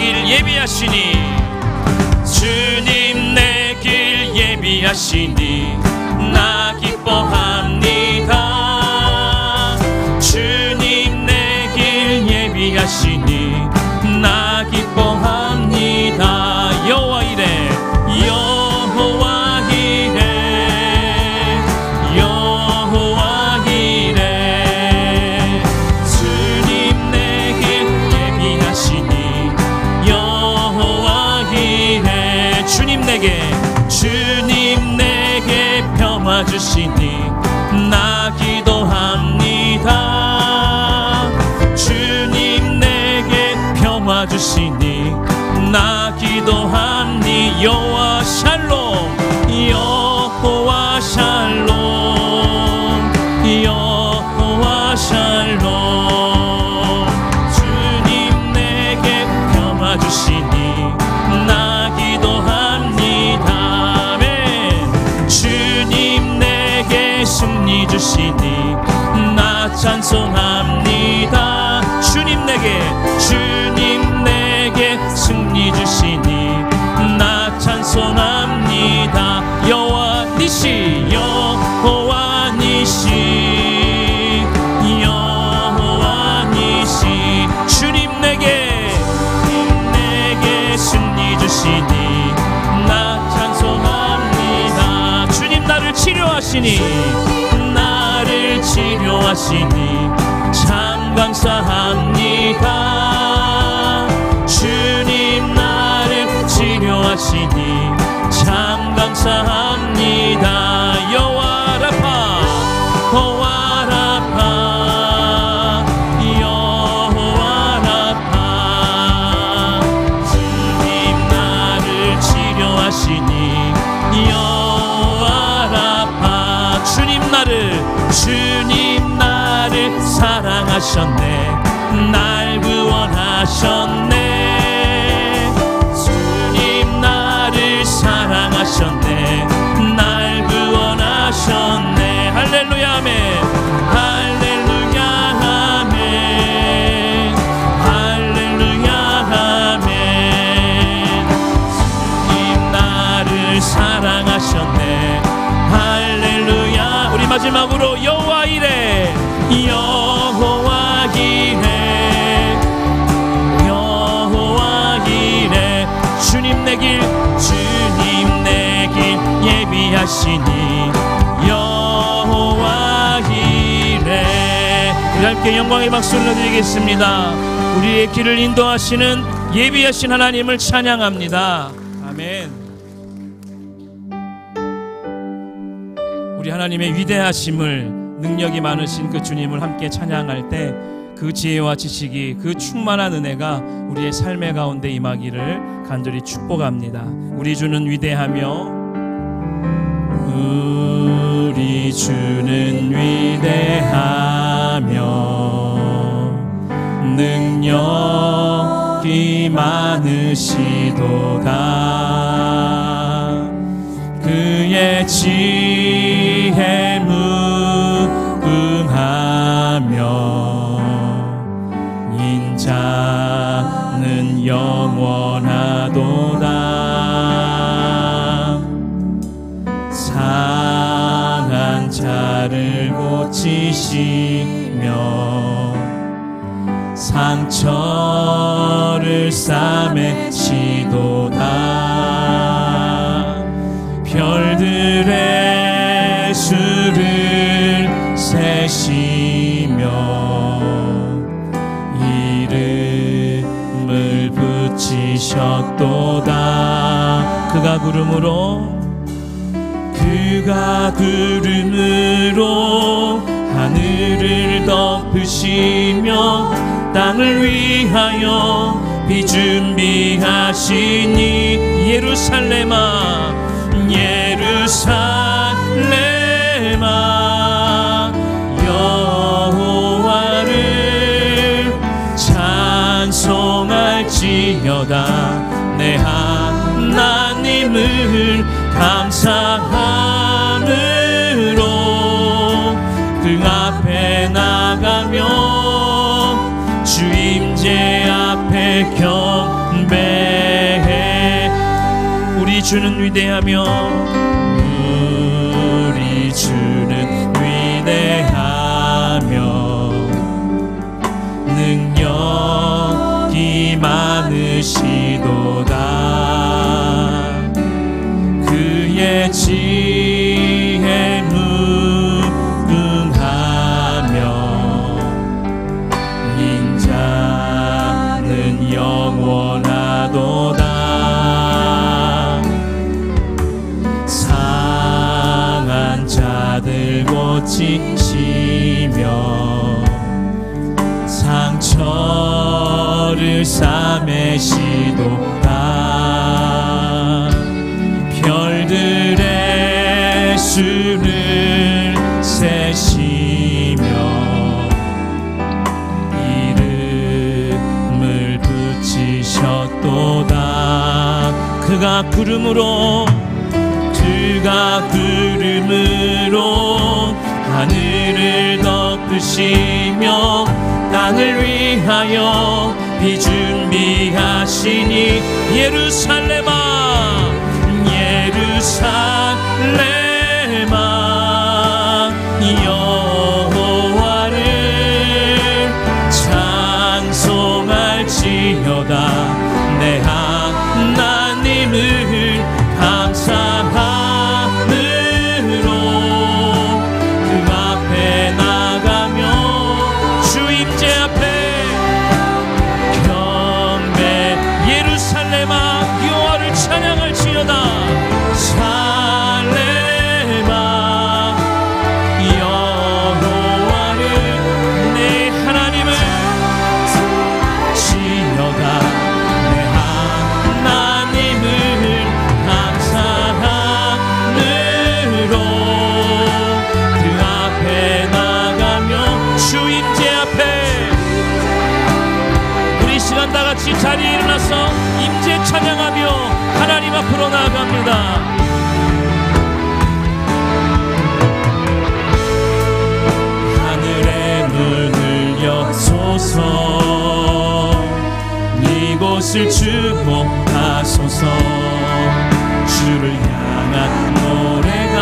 길 예비하시니 주님 내 길 예비하시니 나 기뻐합니다. 주님 내 길 예비하시니 나 기뻐합니다. 여호와 이래 여호와 이래 여호와 이래 주님 내 길 예비하시니 여호와 이래 주님 내게 평화 주시니 나 기도합니다. 주님 내게 평화 주시니 나 기도합니. 여호와 샬롬 여호와 샬롬 여호와 샬롬 주님 내게 평화 주시니 나 기도합니다. 아멘. 주님 내게 승리 주시니 나 찬송합니다. 주님 내게 승리 주시니 나 찬송합니다. 여호와 니시 여호와 니시 여호와 니시 주님 내게 승리 주시니 나 찬송합니다. 주님 나를 치료하시니 참 감사합니다. 주님 나를 치료하시니 참 감사합니다. 여호와 라파 여호와 라파 여호와 라파 주님 나를 치료하시니 여호와 라파 주님 나를 사랑하셨네. 날 구원하셨네. 주님 나를 사랑하셨네. 날 구원하셨네. 할렐루야 아멘. 할렐루야 아멘. 할렐루야 아멘. 주님 나를 사랑하셨네. 할렐루야. 우리 마지막으로 여호와 이래 여호와 이래 여호와 이래 주님 내 길 예비하시니 여호와 이래. 우리 함께 영광의 박수를 올려드리겠습니다. 우리의 길을 인도하시는 예비하신 하나님을 찬양합니다. 아멘. 우리 하나님의 위대하심을 능력이 많으신 그 주님을 함께 찬양할 때 그 지혜와 지식이 그 충만한 은혜가 우리의 삶의 가운데 임하기를 간절히 축복합니다. 우리 주는 위대하며 우리 주는 위대하며 능력이 많으시도다. 그의 지혜 무궁하며 인자는 영원하도다. 상한 자를 고치시며 상처를 싸매시도다. 별들의 수를 세시며 이름을 붙이셨도다. 그가 구름으로 하늘을 덮으시며 땅을 위하여 비 준비하시니 예루살렘아 여호와를 찬송할지어다. 내 하나님을 감사함으로 그 앞에 나가며 주 임재 앞에 경배 주는 위대하며 우리 주는 위대하며 능력이 많으시도다. 그의 지혜 무궁하며 인자는 영원하도다. 상한 자들 고치시며 상처를 싸매시도다. 별들의 수를 세시며 이름을 붙이셨도다. 그가 구름으로 하늘을 덮으시며 땅을 위하여 비 준비하시니 예루살렘아 여호와를 찬송할지어다. 내 하나님을 감사함으로 그 앞에 나가며 주 임재 앞에 경배. 예루살렘아 여호와를 찬양할지어다. 살렘아 여호와를 내 하나님을 지어다. 내 하나님을 감사함으로 그 앞에 나가며 주 임재 앞에. 우리 시간 다같이 자리에 일어나서 임재 찬양하며 하나님 앞으로 나아갑니다. 하늘의 문을 여소서. 이곳을 주목하소서. 주를 향한 노래가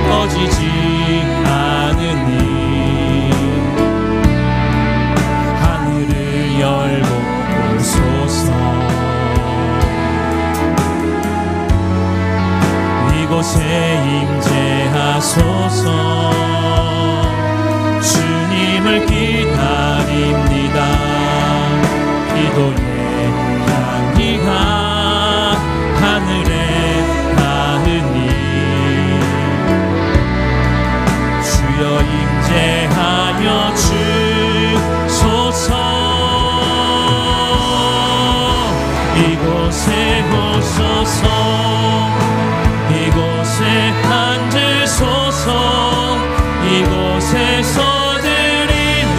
꺼지지 않으니 하늘을 열고 보소서. 이곳에 임재하소서. 주님을 기다립니다. 기도의 향기가 하늘에 닿으니 주여 임재하여 주소서. 이곳에 오소서. 이곳에 앉으소서. 이곳에서 드리는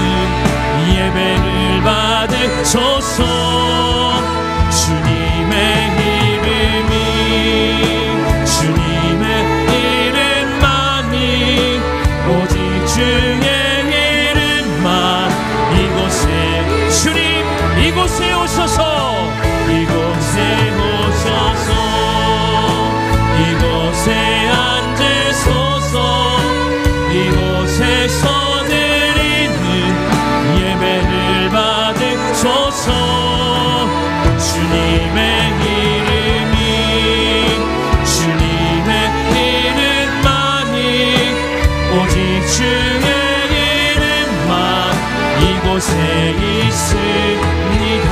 예배를 받으소서. 주님의 이름만이 오직 주의 이름만. 이곳에 주님 이곳에 오소서. 이곳에 오소서. 이곳에 앉으소서. 이곳에서 드리는 예배를 받으소서. 주님의 이름만이 오직 주의 이름만 이곳에 있습니다.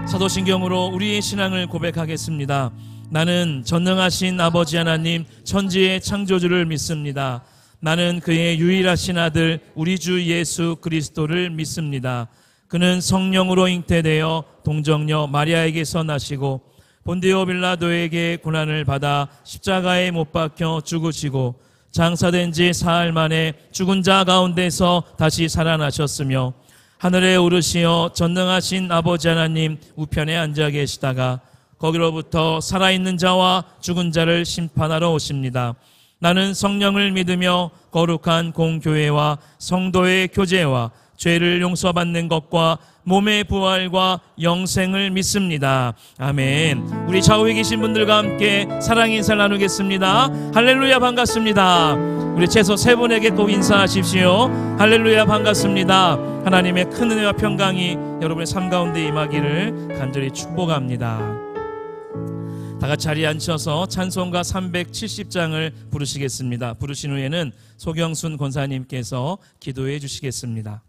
사도신경으로 우리의 신앙을 고백하겠습니다. 나는 전능하신 아버지 하나님 천지의 창조주를 믿습니다. 나는 그의 유일하신 아들 우리 주 예수 그리스도를 믿습니다. 그는 성령으로 잉태되어 동정녀 마리아에게서 나시고 본디오 빌라도에게 고난을 받아 십자가에 못 박혀 죽으시고 장사된 지 사흘 만에 죽은 자 가운데서 다시 살아나셨으며 하늘에 오르시어 전능하신 아버지 하나님 우편에 앉아 계시다가 거기로부터 살아있는 자와 죽은 자를 심판하러 오십니다. 나는 성령을 믿으며 거룩한 공교회와 성도의 교제와 죄를 용서받는 것과 몸의 부활과 영생을 믿습니다. 아멘. 우리 좌우에 계신 분들과 함께 사랑 인사를 나누겠습니다. 할렐루야, 반갑습니다. 우리 최소 3분에게 꼭 인사하십시오. 할렐루야, 반갑습니다. 하나님의 큰 은혜와 평강이 여러분의 삶 가운데 임하기를 간절히 축복합니다. 다 같이 자리에 앉혀서 찬송가 370장을 부르시겠습니다. 부르신 후에는 소경순 권사님께서 기도해 주시겠습니다.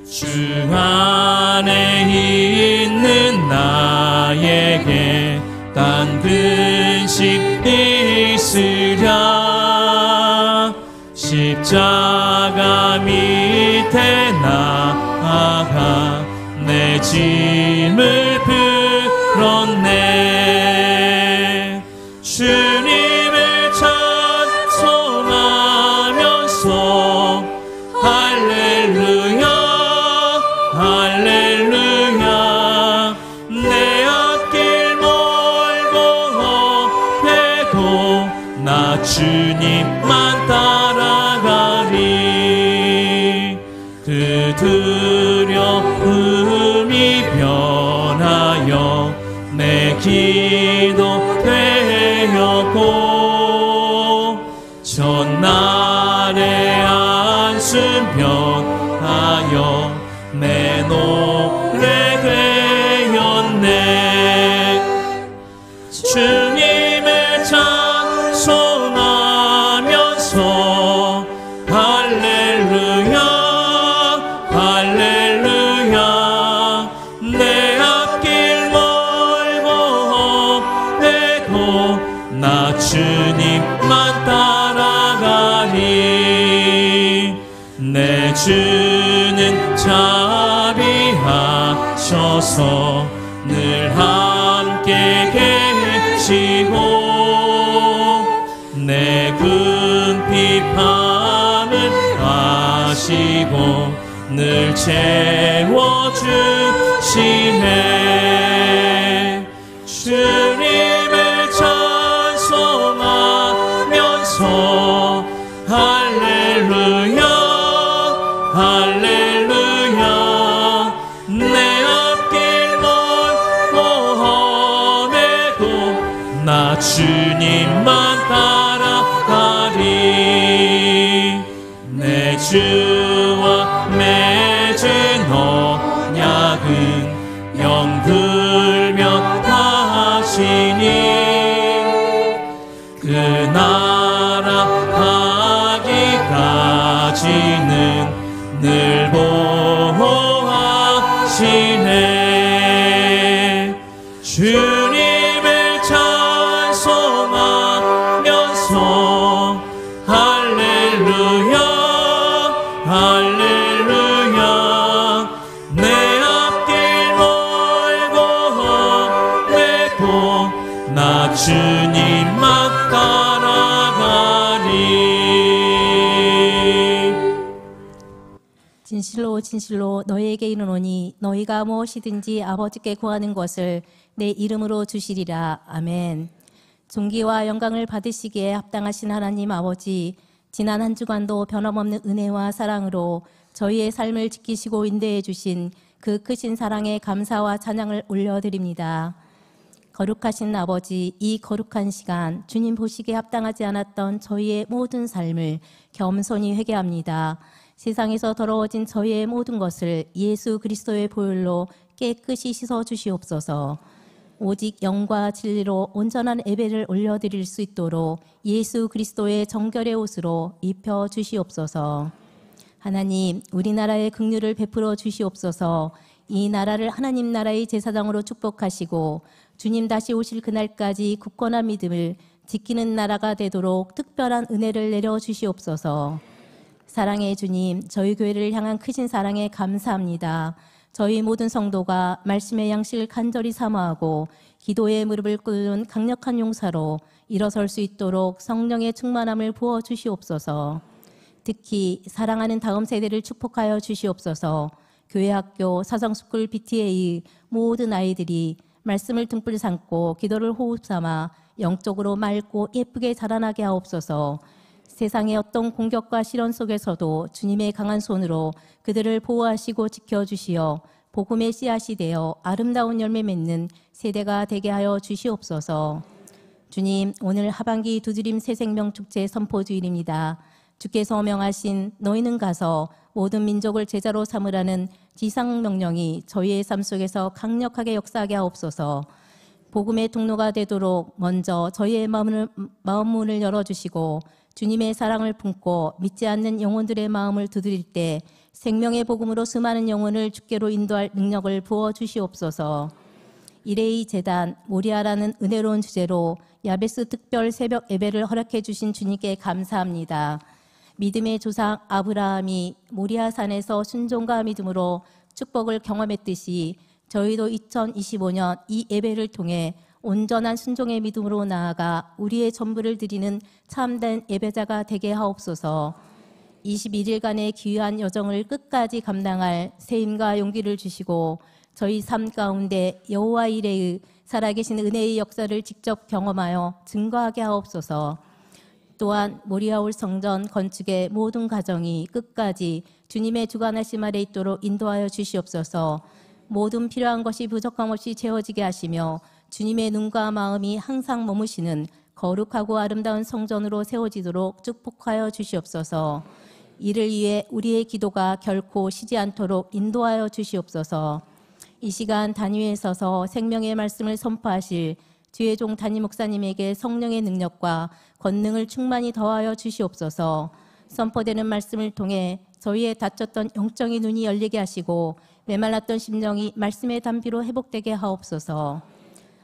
주 안에 있는 나에게 단 근심 있으랴. 십자가 밑에 나아가 내 짐을 풀었네. 주님을 찬송하면서 할렐루야 할렐루야. 내 앞길 멀고 험해도 나 주님만 따라가리. 그 두려움이 변하여 내 기도 되었고 전날의 안순 변하여 내 노래 되었네. 주님을 찬송하면서 할렐루야 할렐루야. 내 앞길 멀고 험해도 나 주님만 따라가리. 내 주는 자비하셔서 늘 함께 계시고 내 궁핍함을 아시고 늘 채워주시네. 주님을 찬송하면서 할렐루야 할렐루야. 내 앞길 멀고 험해도 나 주님만 따라가리. 내 주와 맺은 언약은 영불면 하시니 그 나라 가기까지는 늘 보호하시네. 주님을 찬송하면서 할렐루야 할렐루야. 내 앞길 멀고 험해도 나 주님만 따라가리. 진실로 진실로 너희에게 이르노니 너희가 무엇이든지 아버지께 구하는 것을 내 이름으로 주시리라. 아멘. 존귀와 영광을 받으시기에 합당하신 하나님 아버지, 지난 한 주간도 변함없는 은혜와 사랑으로 저희의 삶을 지키시고 인도해 주신 그 크신 사랑에 감사와 찬양을 올려드립니다. 거룩하신 아버지, 이 거룩한 시간 주님 보시기에 합당하지 않았던 저희의 모든 삶을 겸손히 회개합니다. 세상에서 더러워진 저희의 모든 것을 예수 그리스도의 보혈로 깨끗이 씻어 주시옵소서. 오직 영과 진리로 온전한 예배를 올려드릴 수 있도록 예수 그리스도의 정결의 옷으로 입혀 주시옵소서. 하나님, 우리나라의 긍휼을 베풀어 주시옵소서. 이 나라를 하나님 나라의 제사장으로 축복하시고 주님 다시 오실 그날까지 굳건한 믿음을 지키는 나라가 되도록 특별한 은혜를 내려 주시옵소서. 사랑의 주님, 저희 교회를 향한 크신 사랑에 감사합니다. 저희 모든 성도가 말씀의 양식을 간절히 사모하고 기도의 무릎을 꿇는 강력한 용사로 일어설 수 있도록 성령의 충만함을 부어 주시옵소서. 특히 사랑하는 다음 세대를 축복하여 주시옵소서. 교회 학교, 사성스쿨, BTA의 모든 아이들이 말씀을 등불 삼고 기도를 호흡 삼아 영적으로 맑고 예쁘게 자라나게 하옵소서. 세상의 어떤 공격과 시련 속에서도 주님의 강한 손으로 그들을 보호하시고 지켜주시어 복음의 씨앗이 되어 아름다운 열매 맺는 세대가 되게 하여 주시옵소서. 주님, 오늘 하반기 두드림 새생명축제 선포주일입니다. 주께서 명하신 너희는 가서 모든 민족을 제자로 삼으라는 지상명령이 저희의 삶 속에서 강력하게 역사하게 하옵소서. 복음의 통로가 되도록 먼저 저희의 마음문을 열어주시고 주님의 사랑을 품고 믿지 않는 영혼들의 마음을 두드릴 때 생명의 복음으로 수많은 영혼을 주께로 인도할 능력을 부어주시옵소서. 이레이 재단 모리아라는 은혜로운 주제로 야베스 특별 새벽 예배를 허락해 주신 주님께 감사합니다. 믿음의 조상 아브라함이 모리아산에서 순종과 믿음으로 축복을 경험했듯이 저희도 2025년 이 예배를 통해 온전한 순종의 믿음으로 나아가 우리의 전부를 드리는 참된 예배자가 되게 하옵소서. 21일간의 귀한 여정을 끝까지 감당할 세임과 용기를 주시고 저희 삶 가운데 여호와 이레의 살아계신 은혜의 역사를 직접 경험하여 증거하게 하옵소서. 또한 모리아올 성전 건축의 모든 과정이 끝까지 주님의 주관하심 아래 있도록 인도하여 주시옵소서. 모든 필요한 것이 부족함 없이 채워지게 하시며 주님의 눈과 마음이 항상 머무시는 거룩하고 아름다운 성전으로 세워지도록 축복하여 주시옵소서. 이를 위해 우리의 기도가 결코 쉬지 않도록 인도하여 주시옵소서. 이 시간 단위에 서서 생명의 말씀을 선포하실 주의 종 담임 목사님에게 성령의 능력과 권능을 충만히 더하여 주시옵소서. 선포되는 말씀을 통해 저희의 닫혔던 영적인 눈이 열리게 하시고 메말랐던 심령이 말씀의 담비로 회복되게 하옵소서.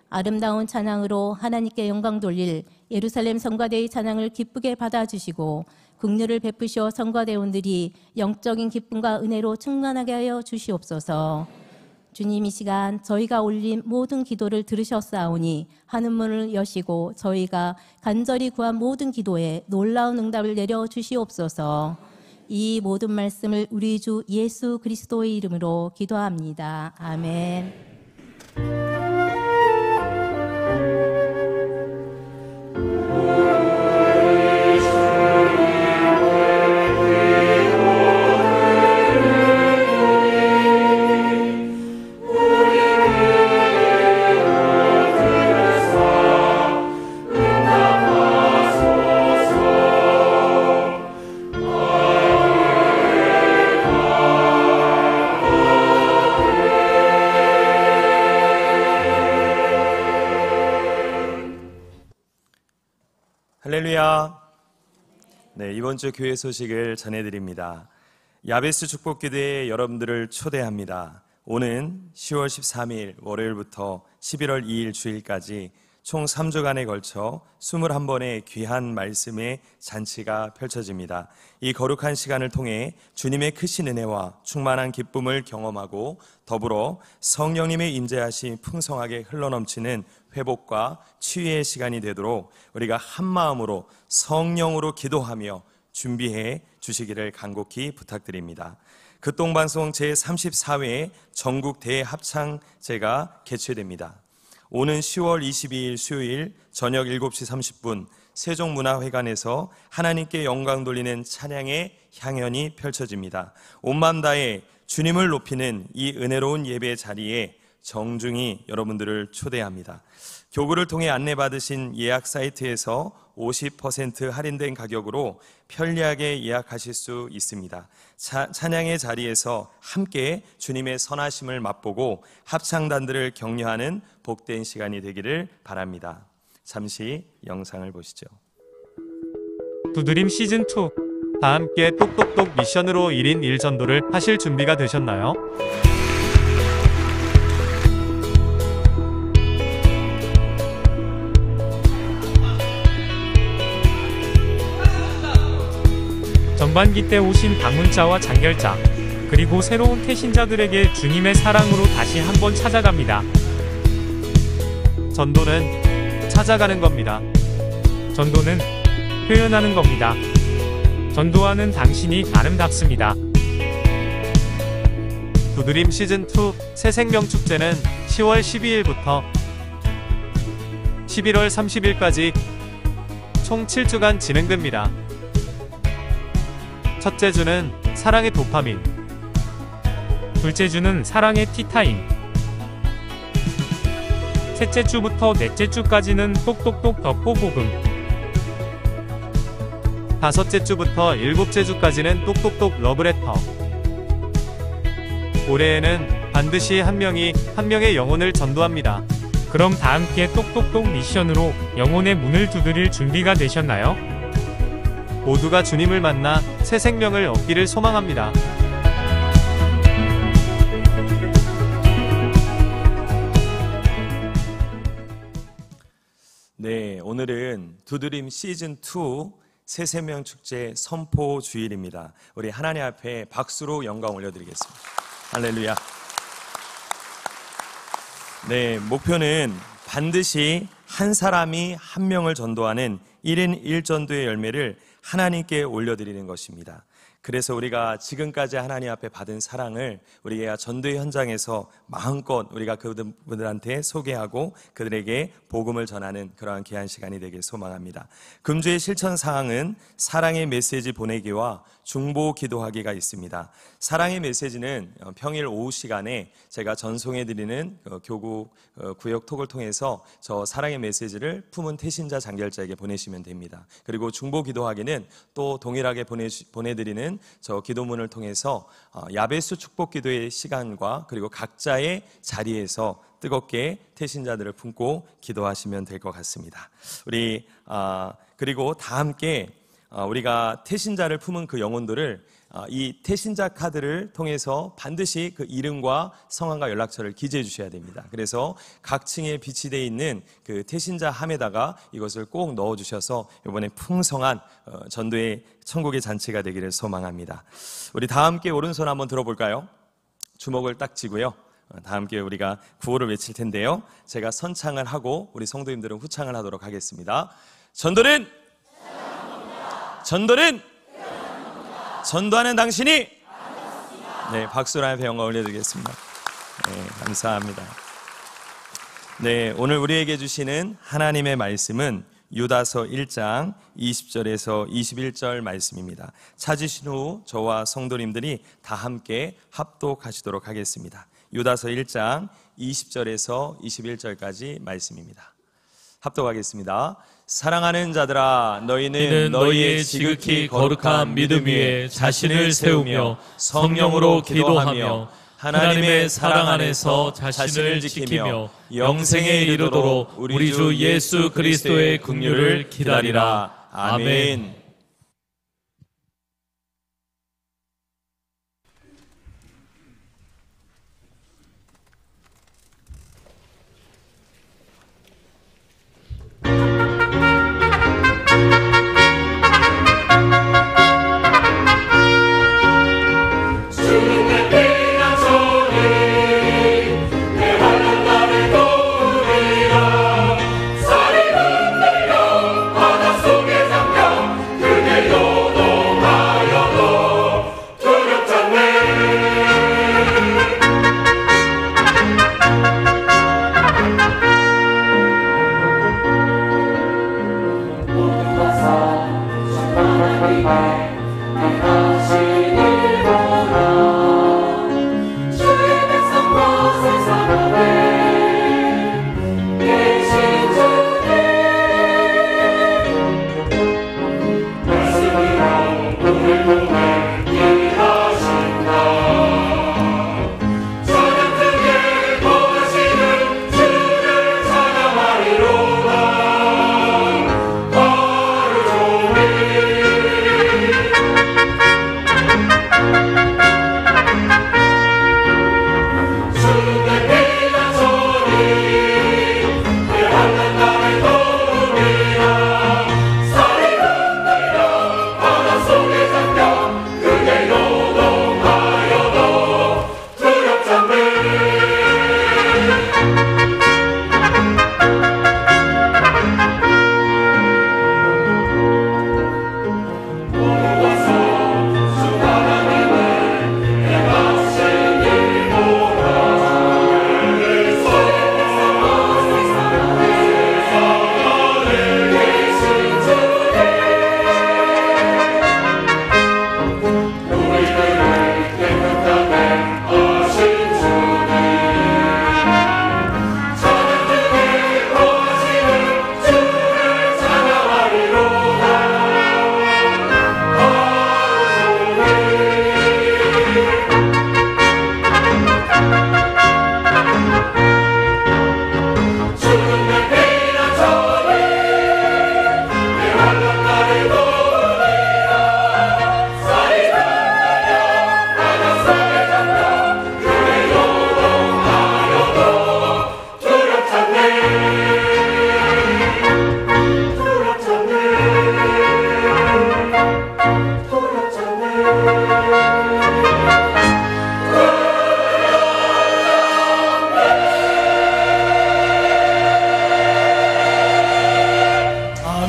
아름다운 찬양으로 하나님께 영광 돌릴 예루살렘 성가대의 찬양을 기쁘게 받아주시고 긍휼을 베푸시어 성가대원들이 영적인 기쁨과 은혜로 충만하게 하여 주시옵소서. 주님, 이 시간 저희가 올린 모든 기도를 들으셨사오니 하늘문을 여시고 저희가 간절히 구한 모든 기도에 놀라운 응답을 내려 주시옵소서. 이 모든 말씀을 우리 주 예수 그리스도의 이름으로 기도합니다. 아멘. 할렐루야. 네, 이번 주 교회 소식을 전해드립니다. 야베스 축복기도에 여러분들을 초대합니다. 오는 10월 13일 월요일부터 11월 2일 주일까지 총 3주간에 걸쳐 21번의 귀한 말씀의 잔치가 펼쳐집니다. 이 거룩한 시간을 통해 주님의 크신 은혜와 충만한 기쁨을 경험하고 더불어 성령님의 임재하심이 풍성하게 흘러넘치는 회복과 치유의 시간이 되도록 우리가 한 마음으로 성령으로 기도하며 준비해 주시기를 간곡히 부탁드립니다. 극동방송 제34회 전국 대합창제가 개최됩니다. 오는 10월 22일 수요일 저녁 7시 30분 세종문화회관에서 하나님께 영광 돌리는 찬양의 향연이 펼쳐집니다. 온 마음 다해 주님을 높이는 이 은혜로운 예배 자리에 정중히 여러분들을 초대합니다. 교구를 통해 안내받으신 예약 사이트에서 50% 할인된 가격으로 편리하게 예약하실 수 있습니다. 찬양의 자리에서 함께 주님의 선하심을 맛보고 합창단들을 격려하는 복된 시간이 되기를 바랍니다. 잠시 영상을 보시죠. 두드림 시즌2 다 함께 똑똑똑 미션으로 1인 1전도를 하실 준비가 되셨나요? 전반기 때 오신 방문자와 장결자, 그리고 새로운 태신자들에게 주님의 사랑으로 다시 한번 찾아갑니다. 전도는 찾아가는 겁니다. 전도는 표현하는 겁니다. 전도하는 당신이 아름답습니다. 두드림 시즌2 새생명 축제는 10월 12일부터 11월 30일까지 총 7주간 진행됩니다. 첫째 주는 사랑의 도파민, 둘째 주는 사랑의 티타임, 셋째 주부터 넷째 주까지는 똑똑똑 덕보복음, 다섯째 주부터 일곱째 주까지는 똑똑똑 러브레터. 올해에는 반드시 한 명의 영혼을 전도합니다. 그럼 다 함께 똑똑똑 미션으로 영혼의 문을 두드릴 준비가 되셨나요? 모두가 주님을 만나 새 생명을 얻기를 소망합니다. 네, 오늘은 두드림 시즌2 새 생명 축제 선포 주일입니다. 우리 하나님 앞에 박수로 영광 올려드리겠습니다. 할렐루야. 네, 목표는 반드시 한 사람이 한 명을 전도하는 1인 1전도의 열매를 하나님께 올려드리는 것입니다. 그래서 우리가 지금까지 하나님 앞에 받은 사랑을 우리가 전도의 현장에서 마음껏 우리가 그분들한테 소개하고 그들에게 복음을 전하는 그러한 귀한 시간이 되길 소망합니다. 금주의 실천 사항은 사랑의 메시지 보내기와 중보 기도하기가 있습니다. 사랑의 메시지는 평일 오후 시간에 제가 전송해 드리는 교구 구역톡을 통해서 저 사랑의 메시지를 품은 태신자 장결자에게 보내시면 됩니다. 그리고 중보 기도하기는 또 동일하게 보내드리는 저 기도문을 통해서 야베스 축복 기도의 시간과 그리고 각자의 자리에서 뜨겁게 태신자들을 품고 기도하시면 될 것 같습니다. 우리 그리고 다 함께 우리가 태신자를 품은 그 영혼들을 이 태신자 카드를 통해서 반드시 그 이름과 성함과 연락처를 기재해 주셔야 됩니다. 그래서 각 층에 비치되어 있는 그 태신자 함에다가 이것을 꼭 넣어 주셔서 이번에 풍성한 전도의 천국의 잔치가 되기를 소망합니다. 우리 다 함께 오른손 한번 들어볼까요? 주먹을 딱 쥐고요. 다 함께 우리가 구호를 외칠 텐데요. 제가 선창을 하고 우리 성도님들은 후창을 하도록 하겠습니다. 전도는 전도하는 당신이 네, 박수로 하여 영광 올려드리겠습니다. 네, 감사합니다. 네, 오늘 우리에게 주시는 하나님의 말씀은 유다서 1장 20절에서 21절 말씀입니다. 찾으신 후 저와 성도님들이 다 함께 합독하시도록 하겠습니다. 유다서 1장 20절에서 21절까지 말씀입니다. 합독하겠습니다. 사랑하는 자들아, 너희는 너희의 지극히 거룩한 믿음 위에 자신을 세우며 성령으로 기도하며 하나님의 사랑 안에서 자신을 지키며 영생에 이르도록 우리 주 예수 그리스도의 긍휼을 기다리라. 아멘.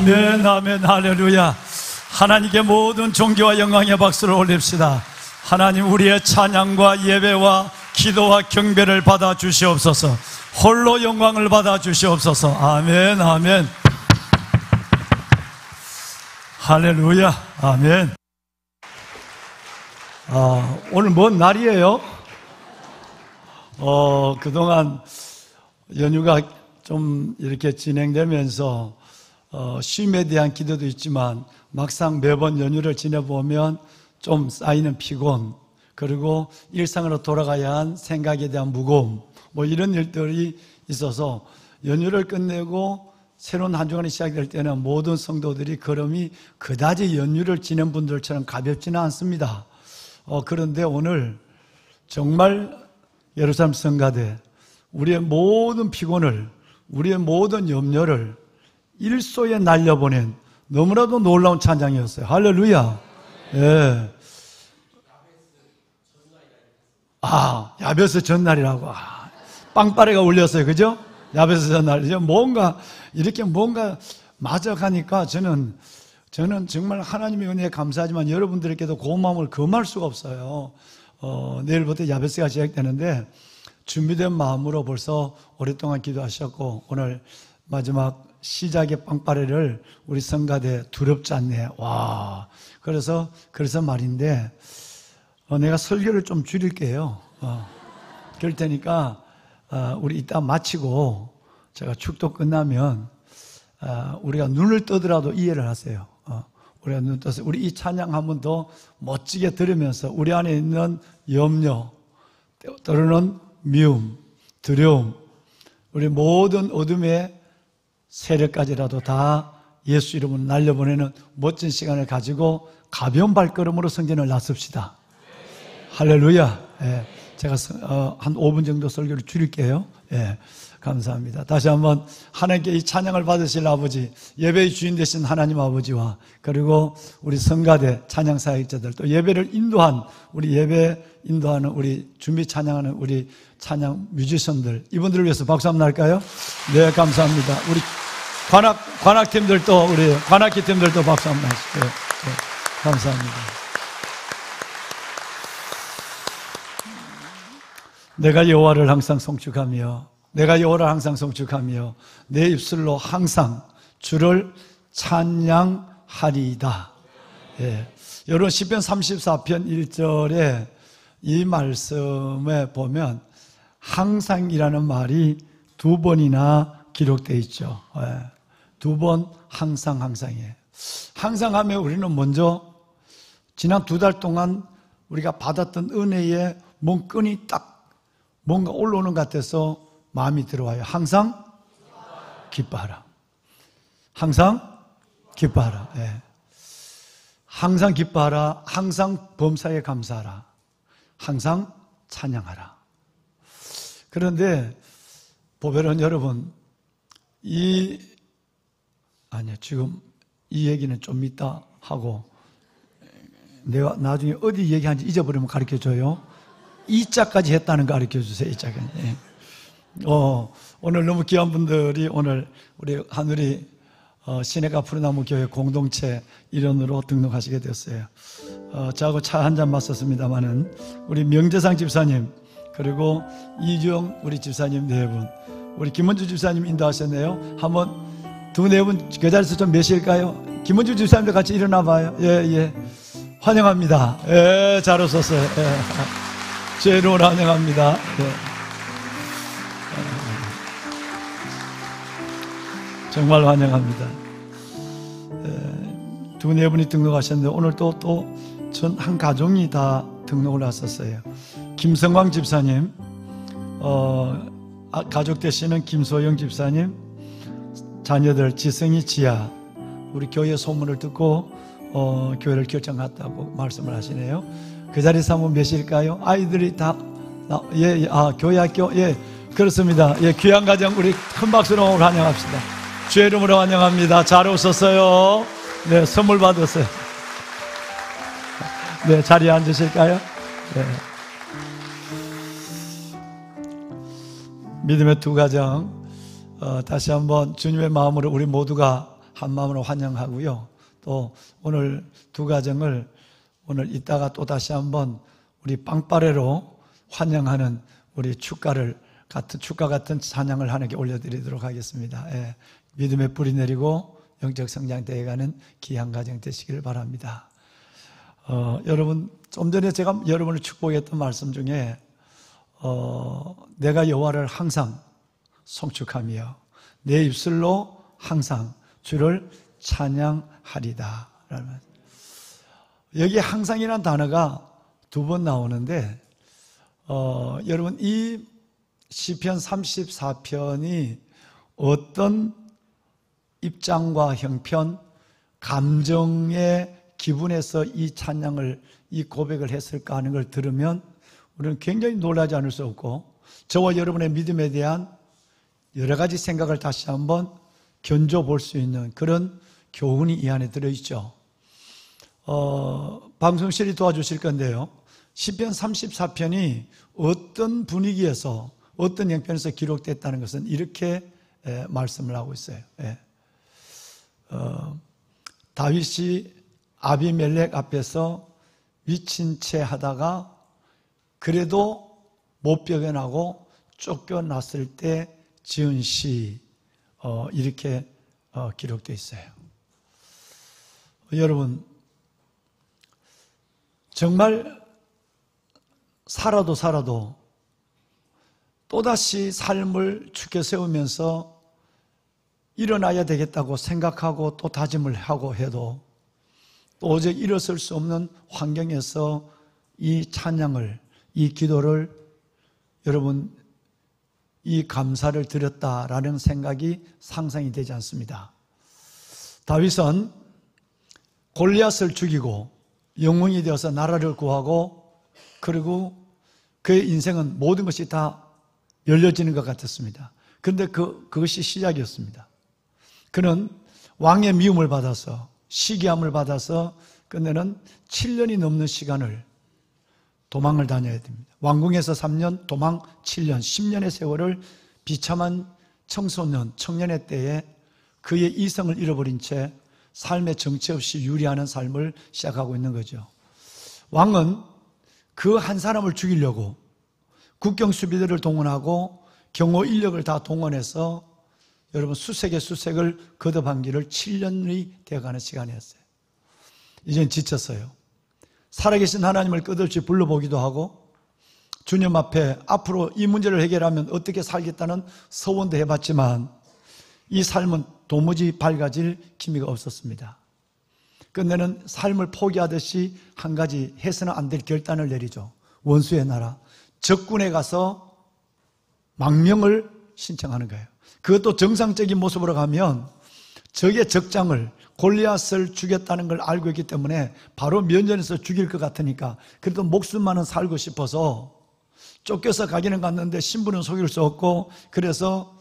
아멘, 아멘, 할렐루야. 하나님께 모든 존귀와 영광의 박수를 올립시다. 하나님, 우리의 찬양과 예배와 기도와 경배를 받아 주시옵소서. 홀로 영광을 받아 주시옵소서. 아멘, 아멘. 할렐루야, 아멘. 오늘 뭔 날이에요? 그동안 연휴가 좀 이렇게 진행되면서 쉼에 대한 기도도 있지만 막상 매번 연휴를 지내보면 좀 쌓이는 피곤, 그리고 일상으로 돌아가야 한 생각에 대한 무거움, 뭐 이런 일들이 있어서 연휴를 끝내고 새로운 한 주간이 시작될 때는 모든 성도들이 걸음이 그다지 연휴를 지낸 분들처럼 가볍지는 않습니다. 그런데 오늘 정말 예루살렘 성가대 우리의 모든 피곤을, 우리의 모든 염려를 일소에 날려보낸 너무나도 놀라운 찬양이었어요. 할렐루야. 예. 야베스 전날이라고. 빵빠레가 울렸어요. 그죠? 야베스 전날. 이제 뭔가 맞아가니까 저는 정말 하나님의 은혜에 감사하지만 여러분들께도 고마움을 금할 수가 없어요. 내일부터 야베스가 시작되는데 준비된 마음으로 벌써 오랫동안 기도하셨고, 오늘 마지막 시작의 빵빠레를 우리 성가대 두렵지 않네. 와. 그래서 말인데, 내가 설교를 좀 줄일게요. 그럴 테니까, 우리 이따 마치고, 제가 축도 끝나면, 우리가 눈을 뜨더라도 이해를 하세요. 우리가 눈 떠서, 우리 이 찬양 한 번 더 멋지게 들으면서, 우리 안에 있는 염려, 때로는 미움, 두려움, 우리 모든 어둠의 세력까지라도 다 예수 이름으로 날려보내는 멋진 시간을 가지고 가벼운 발걸음으로 성전을 나섭시다. 할렐루야. 예, 제가 한 5분 정도 설교를 줄일게요. 예, 감사합니다. 다시 한번 하나님께 이 찬양을 받으실 아버지, 예배의 주인 되신 하나님 아버지와, 그리고 우리 성가대 찬양 사역자들, 또 예배를 인도한 우리 예배 인도하는 우리 준비 찬양하는 우리 찬양 뮤지션들, 이분들을 위해서 박수 한번 할까요? 네, 감사합니다. 우리 관악팀들도, 우리 관악기 팀들도 박수 한번 하시죠. 네, 감사합니다. 내가 여호와를 항상 송축하며, 내가 여호와를 항상 송축하며 내 입술로 항상 주를 찬양하리이다. 예. 여러분, 시편 34편 1절에 이 말씀에 보면 항상이라는 말이 2번이나 기록되어 있죠. 예. 2번 항상이에요. 항상 하면 우리는 먼저 지난 2달 동안 우리가 받았던 은혜의 끈이 딱 뭔가 올라오는 것 같아서 마음이 들어와요. 항상 기뻐하라. 항상 기뻐하라. 예. 항상 기뻐하라. 항상 범사에 감사하라. 항상 찬양하라. 그런데 보배는 여러분, 지금 이 얘기는 좀 이따 하고, 내가 나중에 어디 얘기하는지 잊어버리면 가르쳐줘요. 이자까지 했다는 거 가르쳐주세요. 이자까지. 예. 오늘 너무 귀한 분들이 오늘 우리 하늘이 시내가 푸르나무 교회 공동체 일원으로 등록하시게 되었어요. 저하고 차 한 잔 마셨습니다마는 우리 명재상 집사님, 그리고 이주영 우리 집사님 4분, 우리 김원주 집사님 인도하셨네요. 한번 2-4분 그 자리에서 좀 몇일까요? 김원주 집사님도 같이 일어나 봐요. 예. 환영합니다. 예, 잘 오셨어요. 예. 죄로를 환영합니다. 예. 정말 환영합니다. 2-4분이 등록하셨는데 오늘 또 전 한 가족이 다 등록을 하셨어요. 김성광 집사님, 가족 되시는 김소영 집사님, 자녀들 지성이 지아, 우리 교회 소문을 듣고 교회를 결정했다고 말씀을 하시네요. 그 자리에서 한번 몇일까요? 아이들이 다 교회 학교, 예, 그렇습니다. 예, 귀한 가정 우리 큰 박수로 환영합시다. 주의 이름으로 환영합니다. 잘 오셨어요. 네, 선물 받으세요. 네, 자리에 앉으실까요? 네. 믿음의 두 가정, 다시 한번 주님의 마음으로 우리 모두가 한 마음으로 환영하고요. 또 오늘 두 가정을 오늘 이따가 또 다시 한번 우리 빵빠레로 환영하는 우리 축가 같은 찬양을 하나님께 올려드리도록 하겠습니다. 예, 믿음의 뿌리 내리고 영적 성장 되어가는 귀한 가정 되시길 바랍니다. 여러분, 좀 전에 제가 여러분을 축복했던 말씀 중에 내가 여호와를 항상 송축하며 내 입술로 항상 주를 찬양하리다. 여기 항상이라는 단어가 두 번 나오는데 여러분 이 시편 34편이 어떤 입장과 형편, 감정의 기분에서 이 찬양을, 이 고백을 했을까 하는 걸 들으면 우리는 굉장히 놀라지 않을 수 없고 저와 여러분의 믿음에 대한 여러 가지 생각을 다시 한번 견줘 볼 수 있는 그런 교훈이 이 안에 들어있죠. 방송실이 도와주실 건데요. 시편 34편이 어떤 분위기에서 어떤 형편에서 기록됐다는 것은 이렇게 말씀을 하고 있어요. 다윗이 아비멜렉 앞에서 미친 채 하다가 그래도 못 변하고 쫓겨났을 때 지은 시 이렇게 기록되어 있어요. 여러분 정말 살아도 또다시 삶을 죽여 세우면서 일어나야 되겠다고 생각하고 또 다짐을 하고 해도 도저히 일어설 수 없는 환경에서 이 찬양을, 이 기도를 여러분 이 감사를 드렸다라는 생각이 상상이 되지 않습니다. 다윗은 골리앗을 죽이고 영웅이 되어서 나라를 구하고 그리고 그의 인생은 모든 것이 다 열려지는 것 같았습니다. 그런데 그것이 시작이었습니다. 그는 왕의 미움을 받아서 시기함을 받아서 끝내는 7년이 넘는 시간을 도망을 다녀야 됩니다. 왕궁에서 3년, 도망 7년, 10년의 세월을 비참한 청년의 때에 그의 이성을 잃어버린 채 삶의 정체 없이 유리하는 삶을 시작하고 있는 거죠. 왕은 그 한 사람을 죽이려고 국경 수비대를 동원하고 경호 인력을 다 동원해서 여러분 수색을 거듭한 길을 7년이 되어가는 시간이었어요. 이젠 지쳤어요. 살아계신 하나님을 끝없이 불러보기도 하고 주님 앞에 앞으로 이 문제를 해결하면 어떻게 살겠다는 서원도 해봤지만 이 삶은 도무지 밝아질 기미가 없었습니다. 끝내는 삶을 포기하듯이 한 가지 해서는 안 될 결단을 내리죠. 원수의 나라, 적군에 가서 망명을 신청하는 거예요. 그것도 정상적인 모습으로 가면 적의 적장을 골리앗을 죽였다는 걸 알고 있기 때문에 바로 면전에서 죽일 것 같으니까 그래도 목숨만은 살고 싶어서 쫓겨서 가기는 갔는데 신부는 속일 수 없고 그래서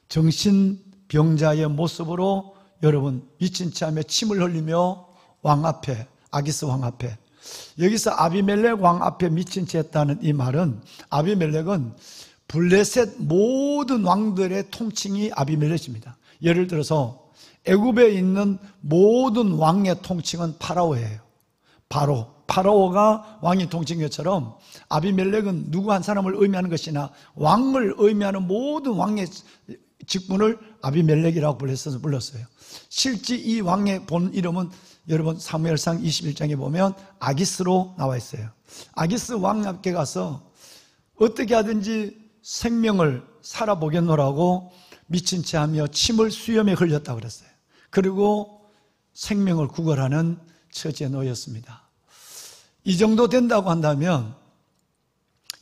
정신병자의 모습으로 여러분 미친 채 하며 침을 흘리며 왕 앞에, 아기스 왕 앞에, 여기서 아비멜렉 왕 앞에 미친 채 했다는 이 말은 아비멜렉은 블레셋 모든 왕들의 통칭이 아비멜렉입니다. 예를 들어서 애굽에 있는 모든 왕의 통칭은 파라오예요. 파라오가 왕이 통칭인 것처럼 아비멜렉은 누구 한 사람을 의미하는 것이나 왕을 의미하는 모든 왕의 직분을 아비멜렉이라고 불렀어요. 실제 이 왕의 본 이름은 여러분 사무엘상 21장에 보면 아기스로 나와 있어요. 아기스 왕 앞에 가서 어떻게 하든지 생명을 살아보겠노라고 미친 채 하며 침을 수염에 흘렸다고 그랬어요. 그리고 생명을 구걸하는 처지에 놓였습니다. 이 정도 된다고 한다면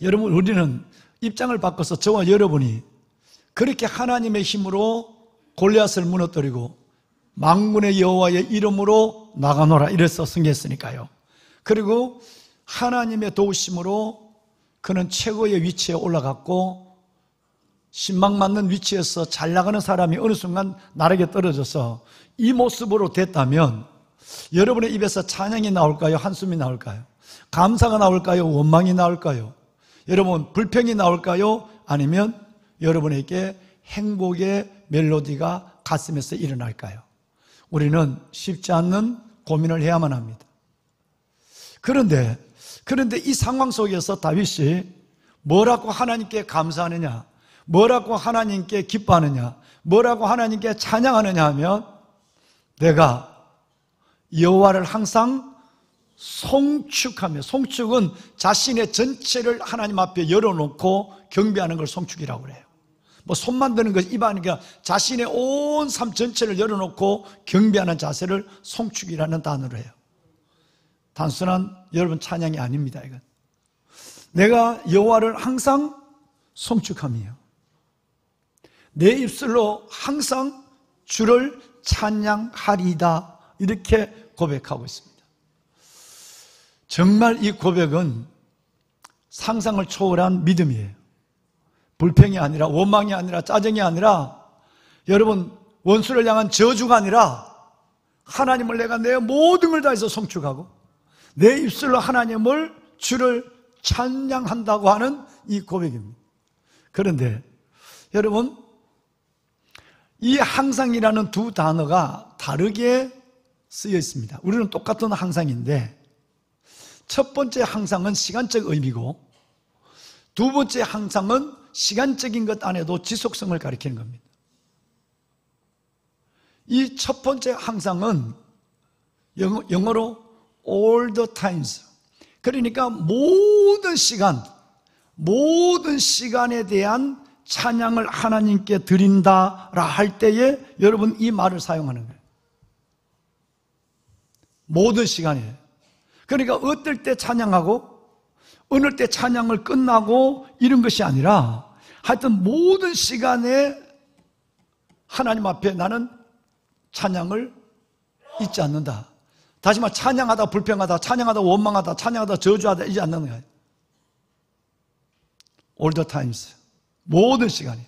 여러분 우리는 입장을 바꿔서 저와 여러분이 그렇게 하나님의 힘으로 골리앗을 무너뜨리고 만군의 여호와의 이름으로 나가노라 이래서 승리했으니까요. 그리고 하나님의 도우심으로 그는 최고의 위치에 올라갔고 신망맞는 위치에서 잘 나가는 사람이 어느 순간 나락에 떨어져서 이 모습으로 됐다면 여러분의 입에서 찬양이 나올까요? 한숨이 나올까요? 감사가 나올까요? 원망이 나올까요? 여러분, 불평이 나올까요? 아니면 여러분에게 행복의 멜로디가 가슴에서 일어날까요? 우리는 쉽지 않는 고민을 해야만 합니다. 그런데 이 상황 속에서 다윗이 뭐라고 하나님께 감사하느냐, 뭐라고 하나님께 기뻐하느냐, 뭐라고 하나님께 찬양하느냐 하면, 내가 여호와를 항상 송축하며, 송축은 자신의 전체를 하나님 앞에 열어놓고 경배하는 걸 송축이라고 그래요. 뭐 손만 드는 것, 입 아니라 자신의 온 삶 전체를 열어놓고 경배하는 자세를 송축이라는 단어로 해요. 단순한 여러분 찬양이 아닙니다. 이건 내가 여호와를 항상 송축하며 내 입술로 항상 주를 찬양하리이다, 이렇게 고백하고 있습니다. 정말 이 고백은 상상을 초월한 믿음이에요. 불평이 아니라, 원망이 아니라, 짜증이 아니라, 여러분 원수를 향한 저주가 아니라, 하나님을 내가 내 모든 걸 다해서 송축하고 내 입술로 하나님을, 주를 찬양한다고 하는 이 고백입니다. 그런데 여러분, 이 항상이라는 두 단어가 다르게 쓰여 있습니다. 우리는 똑같은 항상인데, 첫 번째 항상은 시간적 의미고, 두 번째 항상은 시간적인 것 안에도 지속성을 가리키는 겁니다. 이 첫 번째 항상은 영어로 all the times, 그러니까 모든 시간, 모든 시간에 대한 찬양을 하나님께 드린다라 할 때에 여러분 이 말을 사용하는 거예요. 모든 시간이에요. 그러니까 어떨 때 찬양하고 어느 때 찬양을 끝나고 이런 것이 아니라, 하여튼 모든 시간에 하나님 앞에 나는 찬양을 잊지 않는다. 다시 말해, 찬양하다 불평하다, 찬양하다 원망하다, 찬양하다 저주하다 잊지 않는 거예요. All the times, 모든 시간이.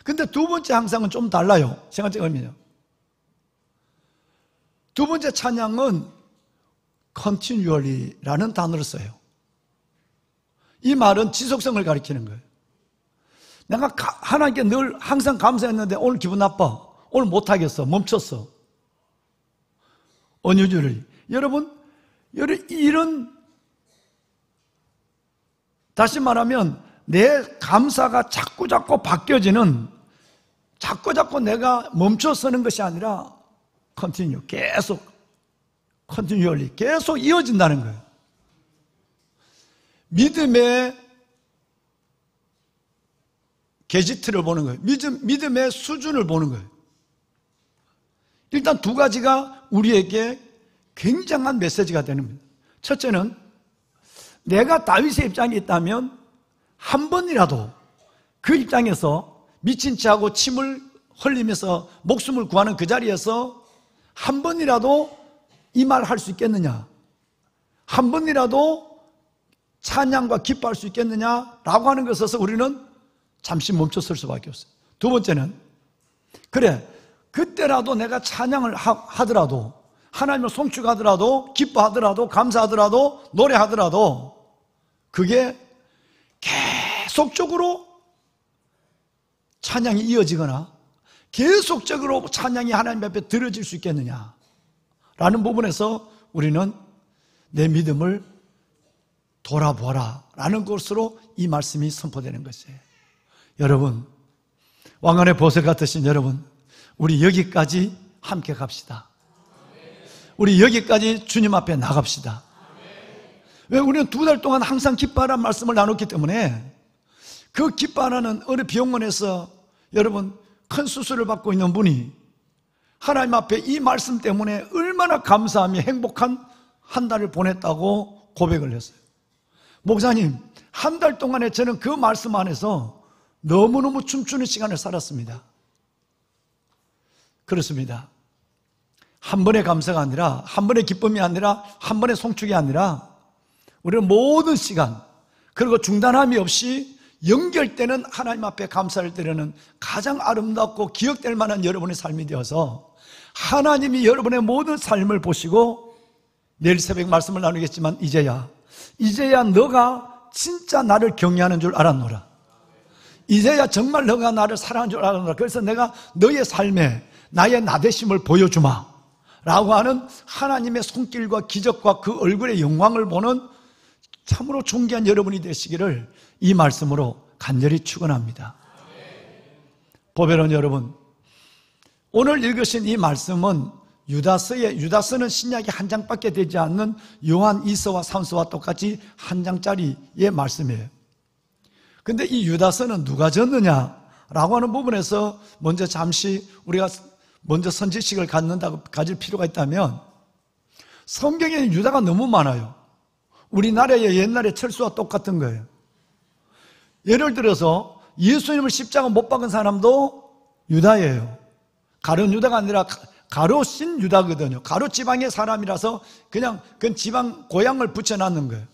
근데 두 번째 항상은 좀 달라요. 생각적 의미요. 두 번째 찬양은 continually라는 단어를 써요. 이 말은 지속성을 가리키는 거예요. 내가 하나님께 늘 항상 감사했는데 오늘 기분 나빠, 오늘 못하겠어, 멈췄어. unusually. 여러분, 이런, 다시 말하면 내 감사가 자꾸 바뀌어지는, 자꾸 내가 멈춰서는 것이 아니라 continue, 계속 continually, 계속 이어진다는 거예요. 믿음의 게시트를 보는 거예요. 믿음의 수준을 보는 거예요. 일단 두 가지가 우리에게 굉장한 메시지가 되는 겁니다. 첫째는, 내가 다윗의 입장에 있다면 한 번이라도 그 입장에서 미친 체하고 침을 흘리면서 목숨을 구하는 그 자리에서 한 번이라도 이 말 할 수 있겠느냐, 한 번이라도 찬양과 기뻐할 수 있겠느냐라고 하는 것에서 우리는 잠시 멈췄을 수밖에 없어요. 두 번째는, 그래, 그때라도 내가 찬양을 하더라도, 하나님을 송축하더라도, 기뻐하더라도, 감사하더라도, 노래하더라도 그게 계속적으로 찬양이 이어지거나 계속적으로 찬양이 하나님 앞에 들어질 수 있겠느냐 라는 부분에서 우리는 내 믿음을 돌아보라 라는 것으로 이 말씀이 선포되는 것이에요. 여러분, 왕관의 보석 같으신 여러분, 우리 여기까지 함께 갑시다. 우리 여기까지 주님 앞에 나갑시다. 왜? 우리는 2달 동안 항상 기뻐하라는 말씀을 나눴기 때문에, 그 기뻐하라는 어느 병원에서 여러분 큰 수술을 받고 있는 분이 하나님 앞에 이 말씀 때문에 얼마나 감사하며 행복한 한 달을 보냈다고 고백을 했어요. 목사님, 한 달 동안에 저는 그 말씀 안에서 너무너무 춤추는 시간을 살았습니다. 그렇습니다. 한 번의 감사가 아니라, 한 번의 기쁨이 아니라, 한 번의 송축이 아니라, 우리는 모든 시간, 그리고 중단함이 없이 연결되는 하나님 앞에 감사를 드리는 가장 아름답고 기억될 만한 여러분의 삶이 되어서, 하나님이 여러분의 모든 삶을 보시고, 내일 새벽 말씀을 나누겠지만 이제야 이제야 너가 진짜 나를 경외하는 줄 알았노라. 이제야 정말 너가 나를 사랑하는 줄 알았노라. 그래서 내가 너의 삶에 나의 나대심을 보여주마 라고 하는 하나님의 손길과 기적과 그 얼굴의 영광을 보는 참으로 존귀한 여러분이 되시기를 이 말씀으로 간절히 축원합니다. 보배로운 여러분, 오늘 읽으신 이 말씀은 유다서는 신약이 한 장밖에 되지 않는 요한 2서와 3서와 똑같이 한 장짜리의 말씀이에요. 근데 이 유다서는 누가 졌느냐라고 하는 부분에서 먼저 잠시 우리가 먼저 선지식을 가질 필요가 있다면, 성경에 유다가 너무 많아요. 우리나라의 옛날의 철수와 똑같은 거예요. 예를 들어서 예수님을 십자가 못 박은 사람도 유다예요. 가룟 유다가 아니라 가룟신 유다거든요. 가룟 지방의 사람이라서 그냥 그 지방 고향을 붙여놨는 거예요.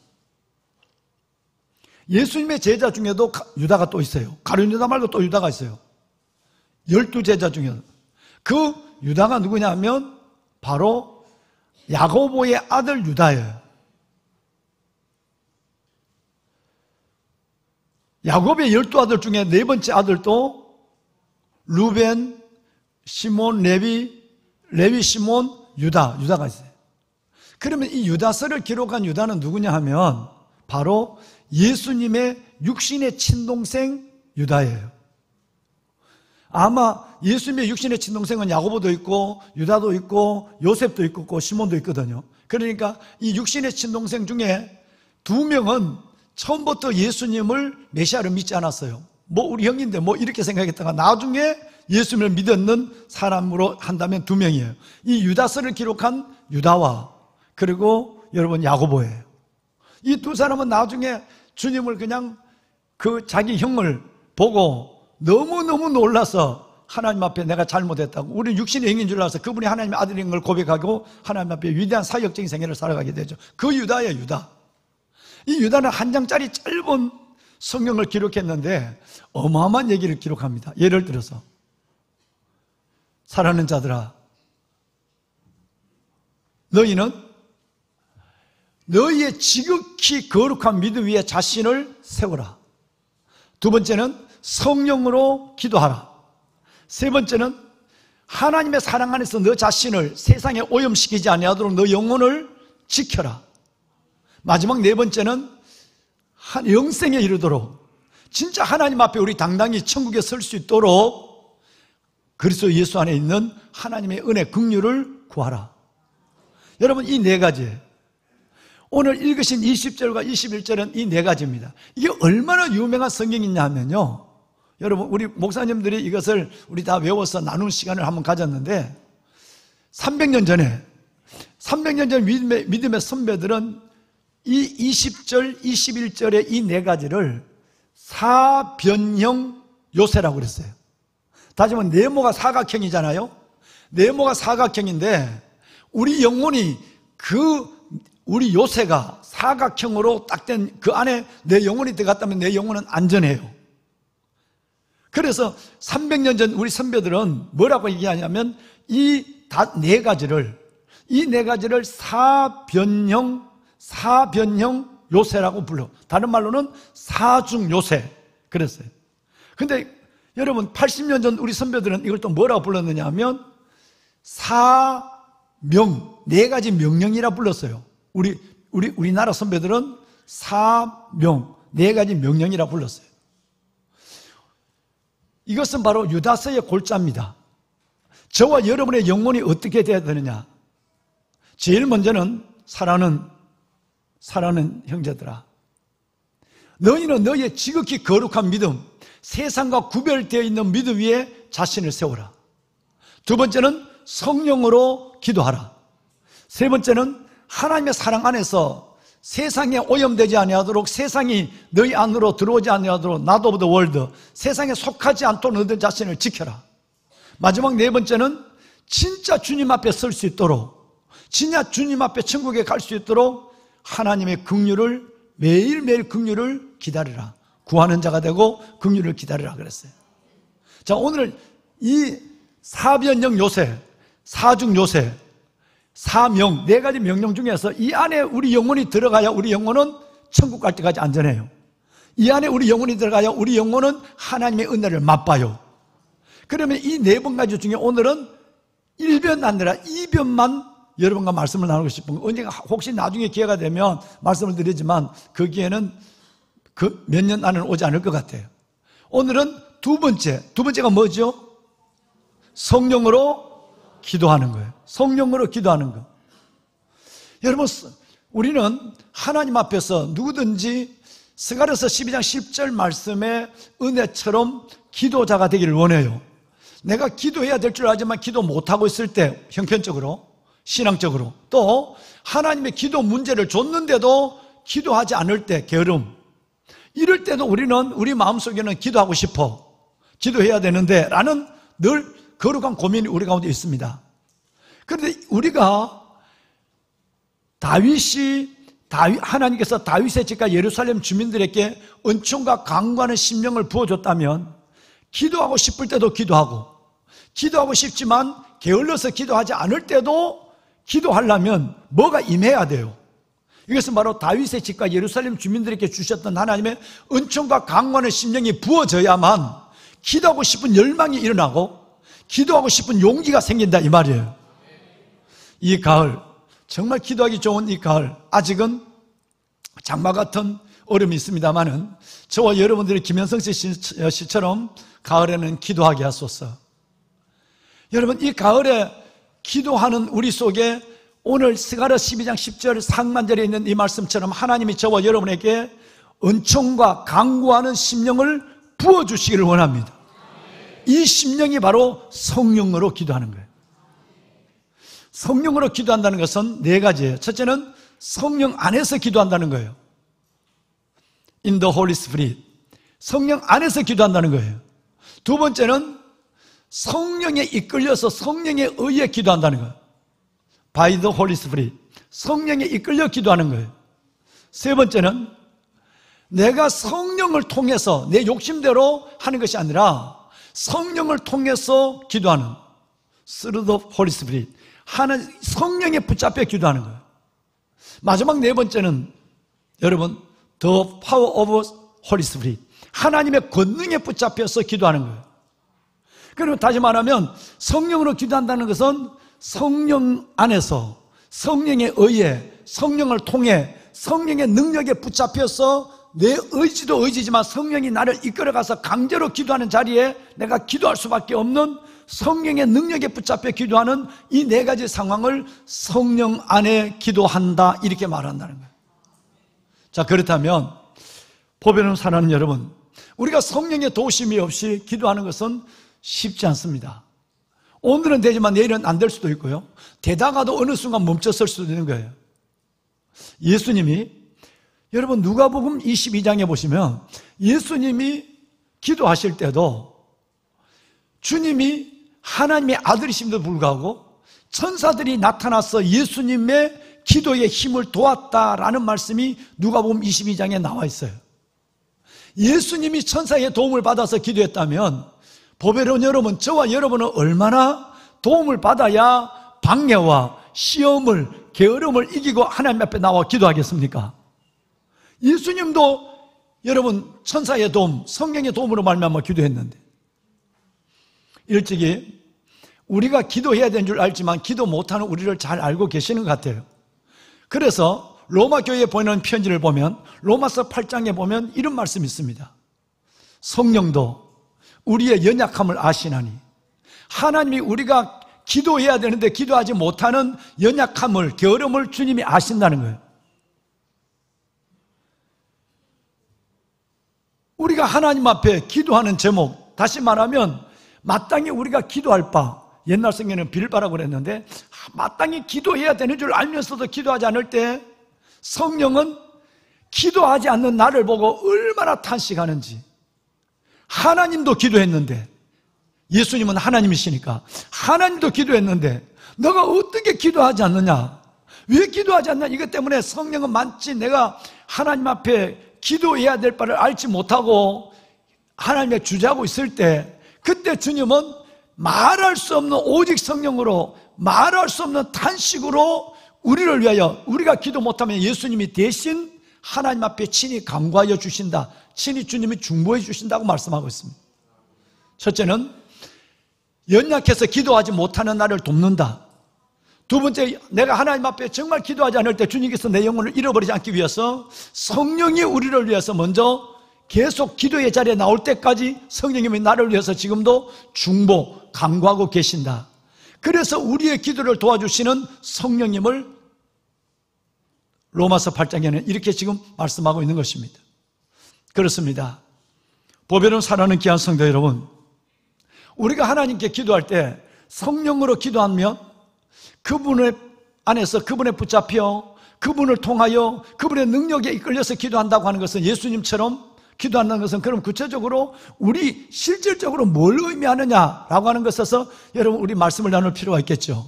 예수님의 제자 중에도 유다가 또 있어요. 가룟 유다 말고 또 유다가 있어요. 12제자 중에 그 유다가 누구냐면 바로 야고보의 아들 유다예요. 야곱의 12아들 중에 네 번째 아들도 루벤, 시몬, 레위, 시몬, 유다가 있어요. 그러면 이 유다서를 기록한 유다는 누구냐 하면 바로 예수님의 육신의 친동생 유다예요. 아마 예수님의 육신의 친동생은 야고보도 있고 유다도 있고 요셉도 있고 시몬도 있거든요. 그러니까 이 육신의 친동생 중에 2명은 처음부터 예수님을 메시아를 믿지 않았어요. 뭐 우리 형인데 뭐 이렇게 생각했다가 나중에 예수님을 믿었는 사람으로 한다면 2명이에요. 이 유다서를 기록한 유다와 그리고 여러분 야고보예요. 이 2 사람은 나중에 주님을 그냥 그 자기 형을 보고 너무너무 놀라서 하나님 앞에 내가 잘못했다고, 우리 육신의 영인 줄 알아서 그분이 하나님의 아들인 걸 고백하고 하나님 앞에 위대한 사역적인 생애를 살아가게 되죠. 그 유다예요, 유다. 이 유다는 한 장짜리 짧은 성경을 기록했는데 어마어마한 얘기를 기록합니다. 예를 들어서 사랑하는 자들아, 너희는 너희의 지극히 거룩한 믿음 위에 자신을 세워라. 2번째는 성령으로 기도하라. 3번째는 하나님의 사랑 안에서 너 자신을 세상에 오염시키지 아니하도록 너 영혼을 지켜라. 마지막 4번째는 영생에 이르도록, 진짜 하나님 앞에 우리 당당히 천국에 설 수 있도록 그리스도 예수 안에 있는 하나님의 은혜 긍휼을 구하라. 여러분, 이 4가지, 오늘 읽으신 20절과 21절은 이 4가지입니다. 이게 얼마나 유명한 성경이냐 하면요, 여러분, 우리 목사님들이 이것을 우리 다 외워서 나눈 시간을 한번 가졌는데 300년 전 믿음의 선배들은 이 20절, 21절의 이 4가지를 사변형 요새라고 그랬어요. 다시 말하면 네모가 사각형이잖아요. 네모가 사각형인데 우리 영혼이 우리 요새가 사각형으로 딱 된 그 안에 내 영혼이 들어갔다면 내 영혼은 안전해요. 그래서 300년 전 우리 선배들은 뭐라고 얘기하냐면 이 4가지를 사변형 요새라고 불러. 다른 말로는 사중 요새 그랬어요. 근데 여러분, 80년 전 우리 선배들은 이걸 또 뭐라고 불렀느냐 하면 사명, 4가지 명령이라 불렀어요. 우리나라 선배들은 사명, 4가지 명령이라 불렀어요. 이것은 바로 유다서의 골자입니다. 저와 여러분의 영혼이 어떻게 돼야 되느냐? 제일 먼저는 사랑하는 형제들아, 너희는 너희의 지극히 거룩한 믿음, 세상과 구별되어 있는 믿음 위에 자신을 세워라. 2번째는 성령으로 기도하라. 3번째는 하나님의 사랑 안에서 세상에 오염되지 아니하도록, 세상이 너희 안으로 들어오지 아니하도록 not of the world, 세상에 속하지 않도록 너희 자신을 지켜라. 마지막 4번째는 진짜 주님 앞에 설 수 있도록, 진짜 주님 앞에 천국에 갈 수 있도록 하나님의 긍휼을, 매일매일 긍휼을 기다리라. 구하는 자가 되고 긍휼을 기다리라 그랬어요. 자, 오늘 이 사변형 요새, 사중 요새, 사명, 4가지 명령 중에서 이 안에 우리 영혼이 들어가야 우리 영혼은 천국 갈 때까지 안전해요. 이 안에 우리 영혼이 들어가야 우리 영혼은 하나님의 은혜를 맛봐요. 그러면 이 4번 가지 중에 오늘은 1변 아니라 2변만 여러분과 말씀을 나누고 싶은 거, 언젠가 혹시 나중에 기회가 되면 말씀을 드리지만 거기에는 그 몇 년 안에는 오지 않을 것 같아요. 오늘은 두 번째가 뭐죠? 성령으로 기도하는 거예요. 성령으로 기도하는 거. 여러분, 우리는 하나님 앞에서 누구든지 스가랴서 12장 10절 말씀의 은혜처럼 기도자가 되기를 원해요. 내가 기도해야 될 줄 알지만 기도 못하고 있을 때, 형편적으로, 신앙적으로, 또 하나님의 기도 문제를 줬는데도 기도하지 않을 때, 게으름, 이럴 때도 우리는 우리 마음속에는 기도하고 싶어, 기도해야 되는데 라는 늘 거룩한 고민이 우리 가운데 있습니다. 그런데 우리가 하나님께서 다윗의 집과 예루살렘 주민들에게 은총과 강구하는 심령을 부어줬다면 기도하고 싶을 때도 기도하고 싶지만 게을러서 기도하지 않을 때도 기도하려면 뭐가 임해야 돼요. 이것은 바로 다윗의 집과 예루살렘 주민들에게 주셨던 하나님의 은총과 강구하는 심령이 부어져야만 기도하고 싶은 열망이 일어나고 기도하고 싶은 용기가 생긴다 이 말이에요. 이 가을, 정말 기도하기 좋은 이 가을, 아직은 장마 같은 얼음이 있습니다만은 저와 여러분들이 김현성 씨처럼 가을에는 기도하게 하소서. 여러분, 이 가을에 기도하는 우리 속에 오늘 스가랴 12장 10절 상반절에 있는 이 말씀처럼 하나님이 저와 여러분에게 은총과 강구하는 심령을 부어주시기를 원합니다. 이 심령이 바로 성령으로 기도하는 거예요. 성령으로 기도한다는 것은 4가지예요. 첫째는 성령 안에서 기도한다는 거예요. In the Holy Spirit. 성령 안에서 기도한다는 거예요. 두 번째는 성령에 이끌려서 성령에 의해 기도한다는 거예요. By the Holy Spirit. 성령에 이끌려 기도하는 거예요. 세 번째는 내가 성령을 통해서 내 욕심대로 하는 것이 아니라 성령을 통해서 기도하는, through the Holy Spirit. 성령에 붙잡혀 기도하는 거예요. 마지막 4번째는 여러분, the power of Holy Spirit. 하나님의 권능에 붙잡혀서 기도하는 거예요. 그리고 다시 말하면 성령으로 기도한다는 것은 성령 안에서 성령에 의해 성령을 통해 성령의 능력에 붙잡혀서 내 의지도 의지지만 성령이 나를 이끌어가서 강제로 기도하는 자리에 내가 기도할 수밖에 없는 성령의 능력에 붙잡혀 기도하는 이 4가지 상황을 성령 안에 기도한다 이렇게 말한다는 거예요. 자, 그렇다면 보배로운 사랑하는 여러분, 우리가 성령의 도우심이 없이 기도하는 것은 쉽지 않습니다. 오늘은 되지만 내일은 안 될 수도 있고요, 되다가도 어느 순간 멈췄을 수도 있는 거예요. 예수님이, 여러분 누가복음 22장에 보시면 예수님이 기도하실 때도 주님이 하나님의 아들이심에도 불구하고 천사들이 나타나서 예수님의 기도의 힘을 도왔다라는 말씀이 누가복음 22장에 나와 있어요. 예수님이 천사의 도움을 받아서 기도했다면 보배로운 여러분, 저와 여러분은 얼마나 도움을 받아야 방해와 시험을, 게으름을 이기고 하나님 앞에 나와 기도하겠습니까? 예수님도 여러분 천사의 도움, 성령의 도움으로 말미암아 기도했는데, 일찍이 우리가 기도해야 되는 줄 알지만 기도 못하는 우리를 잘 알고 계시는 것 같아요. 그래서 로마 교회에 보내는 편지를 보면 로마서 8장에 보면 이런 말씀이 있습니다. 성령도 우리의 연약함을 아시나니, 하나님이 우리가 기도해야 되는데 기도하지 못하는 연약함을, 게으름을 주님이 아신다는 거예요. 우리가 하나님 앞에 기도하는 제목, 다시 말하면 마땅히 우리가 기도할 바, 옛날 성경에는 빌바라고 그랬는데 마땅히 기도해야 되는 줄 알면서도 기도하지 않을 때 성령은 기도하지 않는 나를 보고 얼마나 탄식하는지. 하나님도 기도했는데, 예수님은 하나님이시니까 하나님도 기도했는데 너가 어떻게 기도하지 않느냐, 왜 기도하지 않느냐. 이것 때문에 성령은 마치 내가 하나님 앞에 기도해야 될 바를 알지 못하고 하나님의 주저하고 있을 때, 그때 주님은 말할 수 없는 오직 성령으로 말할 수 없는 탄식으로 우리를 위하여, 우리가 기도 못하면 예수님이 대신 하나님 앞에 친히 간구하여 주신다, 친히 주님이 중보해 주신다고 말씀하고 있습니다. 첫째는 연약해서 기도하지 못하는 나를 돕는다. 두 번째, 내가 하나님 앞에 정말 기도하지 않을 때 주님께서 내 영혼을 잃어버리지 않기 위해서 성령이 우리를 위해서 먼저 계속 기도의 자리에 나올 때까지 성령님이 나를 위해서 지금도 중보, 간구하고 계신다. 그래서 우리의 기도를 도와주시는 성령님을 로마서 8장에는 이렇게 지금 말씀하고 있는 것입니다. 그렇습니다. 보배로운 사랑하는 귀한 성도 여러분, 우리가 하나님께 기도할 때 성령으로 기도하면 그분의 안에서 그분에 붙잡혀 그분을 통하여 그분의 능력에 이끌려서 기도한다고 하는 것은, 예수님처럼 기도한다는 것은, 그럼 구체적으로 우리 실질적으로 뭘 의미하느냐라고 하는 것에서 여러분 우리 말씀을 나눌 필요가 있겠죠.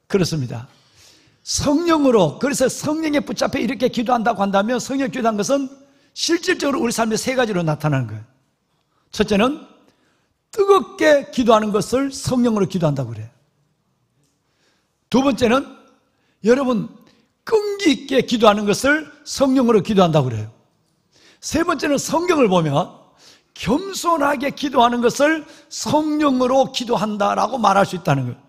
그렇습니다. 성령으로, 그래서 성령에 붙잡혀 이렇게 기도한다고 한다면, 성령 기도한 것은 실질적으로 우리 삶의 세 가지로 나타나는 거예요. 첫째는 뜨겁게 기도하는 것을 성령으로 기도한다고 그래요. 두 번째는 여러분 끈기 있게 기도하는 것을 성령으로 기도한다고 그래요. 세 번째는 성경을 보면 겸손하게 기도하는 것을 성령으로 기도한다라고 말할 수 있다는 거예요.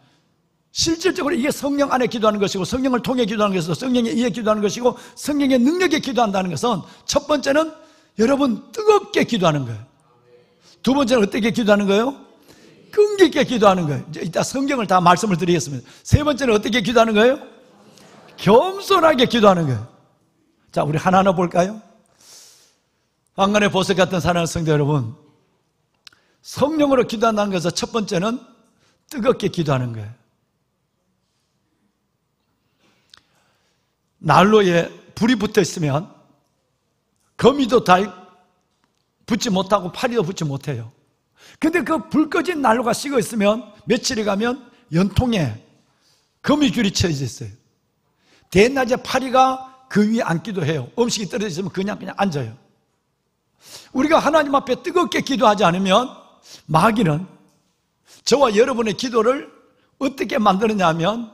실질적으로 이게 성령 안에 기도하는 것이고, 성령을 통해 기도하는 것이고, 성령에 의해 기도하는 것이고, 성령의 능력에 기도한다는 것은, 첫 번째는 여러분 뜨겁게 기도하는 거예요. 두 번째는 어떻게 기도하는 거예요? 끈기 있게 기도하는 거예요. 이제 이따 성경을 다 말씀을 드리겠습니다. 세 번째는 어떻게 기도하는 거예요? 겸손하게 기도하는 거예요. 자, 우리 하나하나 볼까요? 왕관의 보석 같은 사랑하는 성도 여러분, 성령으로 기도한다는 것은 첫 번째는 뜨겁게 기도하는 거예요. 난로에 불이 붙어 있으면 거미도 달 붙지 못하고 파리도 붙지 못해요. 근데 그 불 꺼진 난로가 식어 있으면 며칠이 가면 연통에 거미줄이 쳐져 있어요. 대낮에 파리가 그 위에 앉기도 해요. 음식이 떨어져 있으면 그냥 앉아요. 우리가 하나님 앞에 뜨겁게 기도하지 않으면 마귀는 저와 여러분의 기도를 어떻게 만드느냐 하면,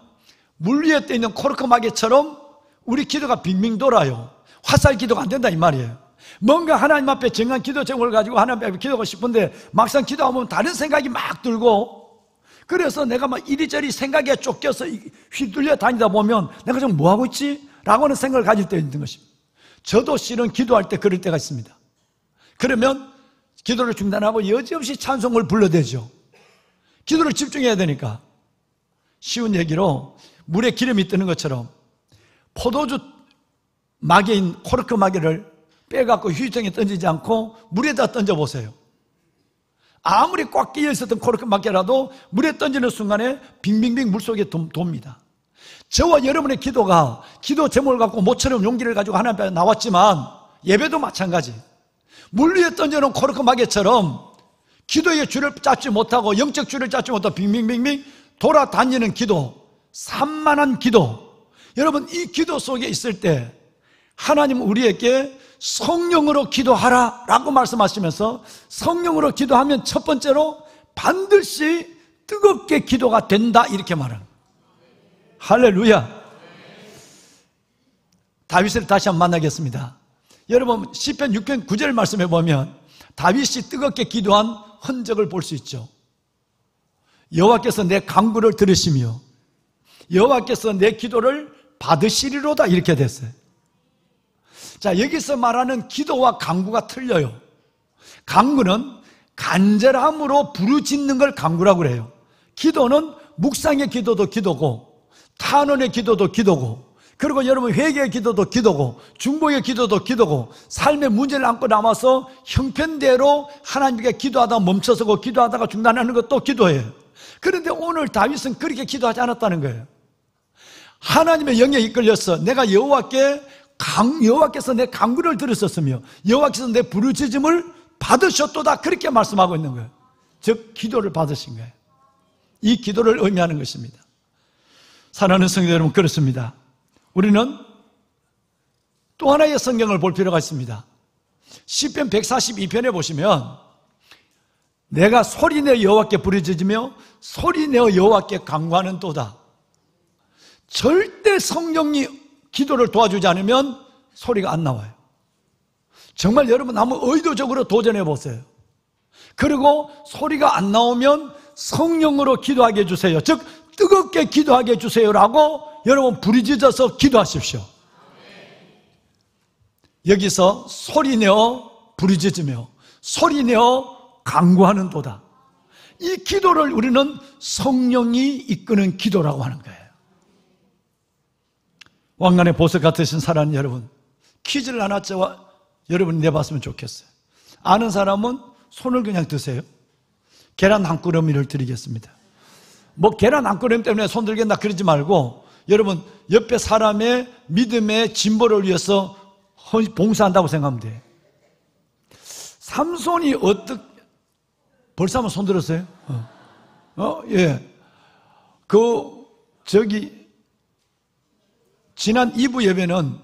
물 위에 떠 있는 코르크 마개처럼 우리 기도가 빙빙 돌아요. 화살 기도가 안 된다 이 말이에요. 뭔가 하나님 앞에 정한 기도 제목을 가지고 하나님 앞에 기도하고 싶은데 막상 기도하면 다른 생각이 막 들고, 그래서 내가 막 이리저리 생각에 쫓겨서 휘둘려 다니다 보면 내가 지금 뭐하고 있지? 라고 하는 생각을 가질 때 있는 것입니다. 저도 실은 기도할 때 그럴 때가 있습니다. 그러면 기도를 중단하고 여지없이 찬송을 불러대죠. 기도를 집중해야 되니까. 쉬운 얘기로 물에 기름이 뜨는 것처럼 포도주 마개인 코르크 마개를 빼갖고 휴지통에 던지지 않고 물에다 던져보세요. 아무리 꽉 끼어 있었던 코르크 마개라도 물에 던지는 순간에 빙빙빙 물속에 돕니다. 저와 여러분의 기도가 기도 제목을 갖고 모처럼 용기를 가지고 하나님 앞에 나왔지만, 예배도 마찬가지. 물 위에 던져놓은 코르크 마개처럼 기도의 줄을 잡지 못하고, 영적 줄을 잡지 못하고 빙빙빙빙 돌아다니는 기도, 산만한 기도. 여러분, 이 기도 속에 있을 때 하나님은 우리에게 성령으로 기도하라 라고 말씀하시면서, 성령으로 기도하면 첫 번째로 반드시 뜨겁게 기도가 된다 이렇게 말합니다. 할렐루야. 다윗을 다시 한번 만나겠습니다. 여러분 시편 6편 9절 말씀해 보면 다윗이 뜨겁게 기도한 흔적을 볼 수 있죠. 여호와께서 내 간구를 들으시며 여호와께서 내 기도를 받으시리로다 이렇게 됐어요. 자, 여기서 말하는 기도와 간구가 틀려요. 간구는 간절함으로 부르짖는 걸 간구라고 그래요. 기도는 묵상의 기도도 기도고, 탄원의 기도도 기도고, 그리고 여러분 회개의 기도도 기도고, 중보의 기도도 기도고, 삶의 문제를 안고 남아서 형편대로 하나님께 기도하다가 멈춰서고 기도하다가 중단하는 것도 기도예요. 그런데 오늘 다윗은 그렇게 기도하지 않았다는 거예요. 하나님의 영에 이끌려서 내가 여호와께서 내 간구를 들으셨으며 여호와께서 내 부르짖음을 받으셨도다 그렇게 말씀하고 있는 거예요. 즉 기도를 받으신 거예요. 이 기도를 의미하는 것입니다. 사랑하는 성도 여러분, 그렇습니다. 우리는 또 하나의 성경을 볼 필요가 있습니다. 시편 142편에 보시면 내가 소리내어 여호와께 부르짖으며 소리내어 여호와께 간구하는 도다. 절대 성령이 기도를 도와주지 않으면 소리가 안 나와요. 정말 여러분 한번 의도적으로 도전해 보세요. 그리고 소리가 안 나오면 성령으로 기도하게 해주세요. 즉 뜨겁게 기도하게 해주세요라고 여러분 부르짖어서 기도하십시오. 여기서 소리내어 부르짖으며 소리내어 간구하는 도다. 이 기도를 우리는 성령이 이끄는 기도라고 하는 거예요. 왕관의 보석 같으신 사랑하는 여러분, 퀴즈를 하나 여러분이 내봤으면 좋겠어요. 아는 사람은 손을 그냥 드세요. 계란 한 꾸러미를 드리겠습니다. 뭐 계란 한 꾸러미 때문에 손 들겠나 그러지 말고 여러분 옆에 사람의 믿음의 진보를 위해서 봉사한다고 생각하면 돼요. 삼손이 벌써 한번 손 들었어요? 예. 지난 2부 예배는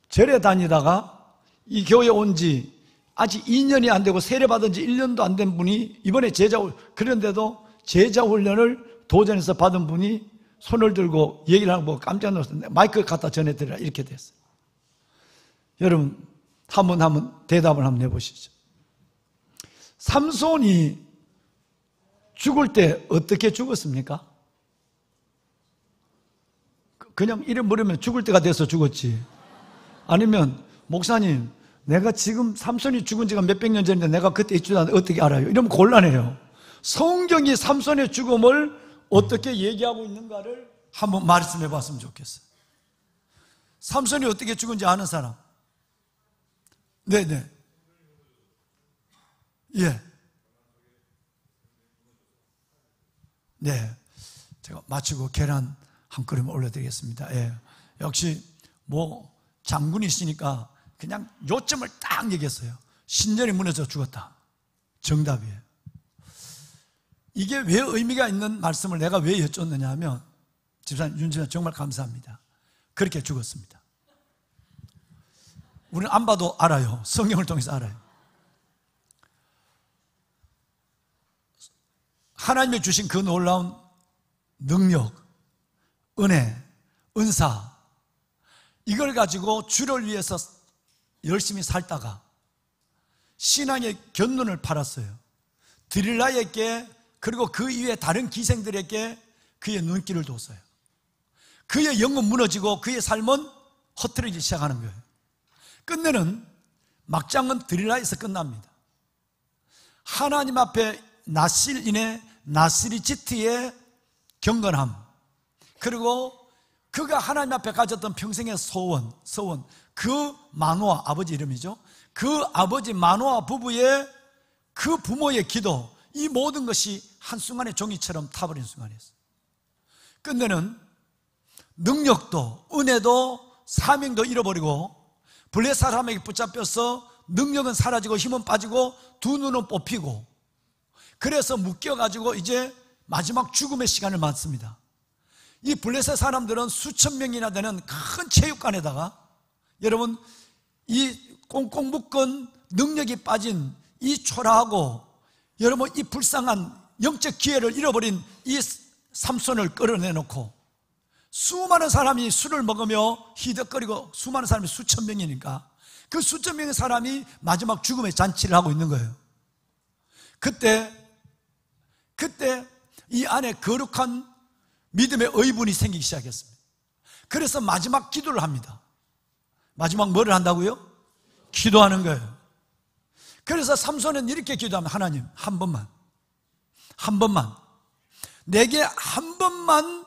절에 다니다가 이 교회에 온 지 아직 2년이 안 되고 세례 받은 지 1년도 안 된 분이 이번에 그런데도 제자 훈련을 도전해서 받은 분이 손을 들고 얘기를 하는 거 보고 깜짝 놀랐어요. 마이크 갖다 전해드리라 이렇게 됐어요. 여러분 한번 대답을 한번 해보시죠. 삼손이 죽을 때 어떻게 죽었습니까? 그냥 이름 물으면 죽을 때가 돼서 죽었지. 아니면 목사님 내가 지금 삼손이 죽은 지가 몇백 년 전인데 내가 그때 있지도 않는데 어떻게 알아요? 이러면 곤란해요. 성경이 삼손의 죽음을 어떻게 얘기하고 있는가를 한번 말씀해 봤으면 좋겠어요. 삼손이 어떻게 죽은지 아는 사람? 네네. 예. 네. 제가 마치고 계란 한 그릇 올려드리겠습니다. 예. 역시 장군이시니까 그냥 요점을 딱 얘기했어요. 신전이 무너져 죽었다. 정답이에요. 이게 왜 의미가 있는 말씀을 내가 왜 여쭙느냐 하면 집사님 윤지선 정말 감사합니다. 그렇게 죽었습니다. 우리는 안 봐도 알아요. 성경을 통해서 알아요. 하나님이 주신 그 놀라운 능력, 은혜, 은사 이걸 가지고 주를 위해서 열심히 살다가 신앙의 견눈을 팔았어요. 드릴라에게 그리고 그 이외의 다른 기생들에게 그의 눈길을 뒀어요. 그의 영은 무너지고 그의 삶은 허트리기 시작하는 거예요. 끝내는 막장은 드릴라에서 끝납니다. 하나님 앞에 나시리지트의 경건함 그리고 그가 하나님 앞에 가졌던 평생의 소원 그 마노아 아버지 이름이죠. 그 아버지 마노아 부부의 그 부모의 기도 이 모든 것이 한순간에 종이처럼 타버린 순간이었어요. 끝내는 능력도 은혜도 사명도 잃어버리고 블레 사람에게 붙잡혀서 능력은 사라지고 힘은 빠지고 두 눈은 뽑히고 그래서 묶여가지고 이제 마지막 죽음의 시간을 맞습니다. 이 블레셋 사람들은 수천 명이나 되는 큰 체육관에다가 여러분 이 꽁꽁 묶은 능력이 빠진 이 초라하고 여러분 이 불쌍한 영적 기회를 잃어버린 이 삼손을 끌어내놓고 수많은 사람이 술을 먹으며 희덕거리고 수많은 사람이 수천 명이니까 그 수천 명의 사람이 마지막 죽음의 잔치를 하고 있는 거예요. 그때 이 안에 거룩한 믿음의 의분이 생기기 시작했습니다. 그래서 마지막 기도를 합니다. 마지막 뭐를 한다고요? 기도하는 거예요. 그래서 삼손은 이렇게 기도하면 하나님 한 번만 내게 한 번만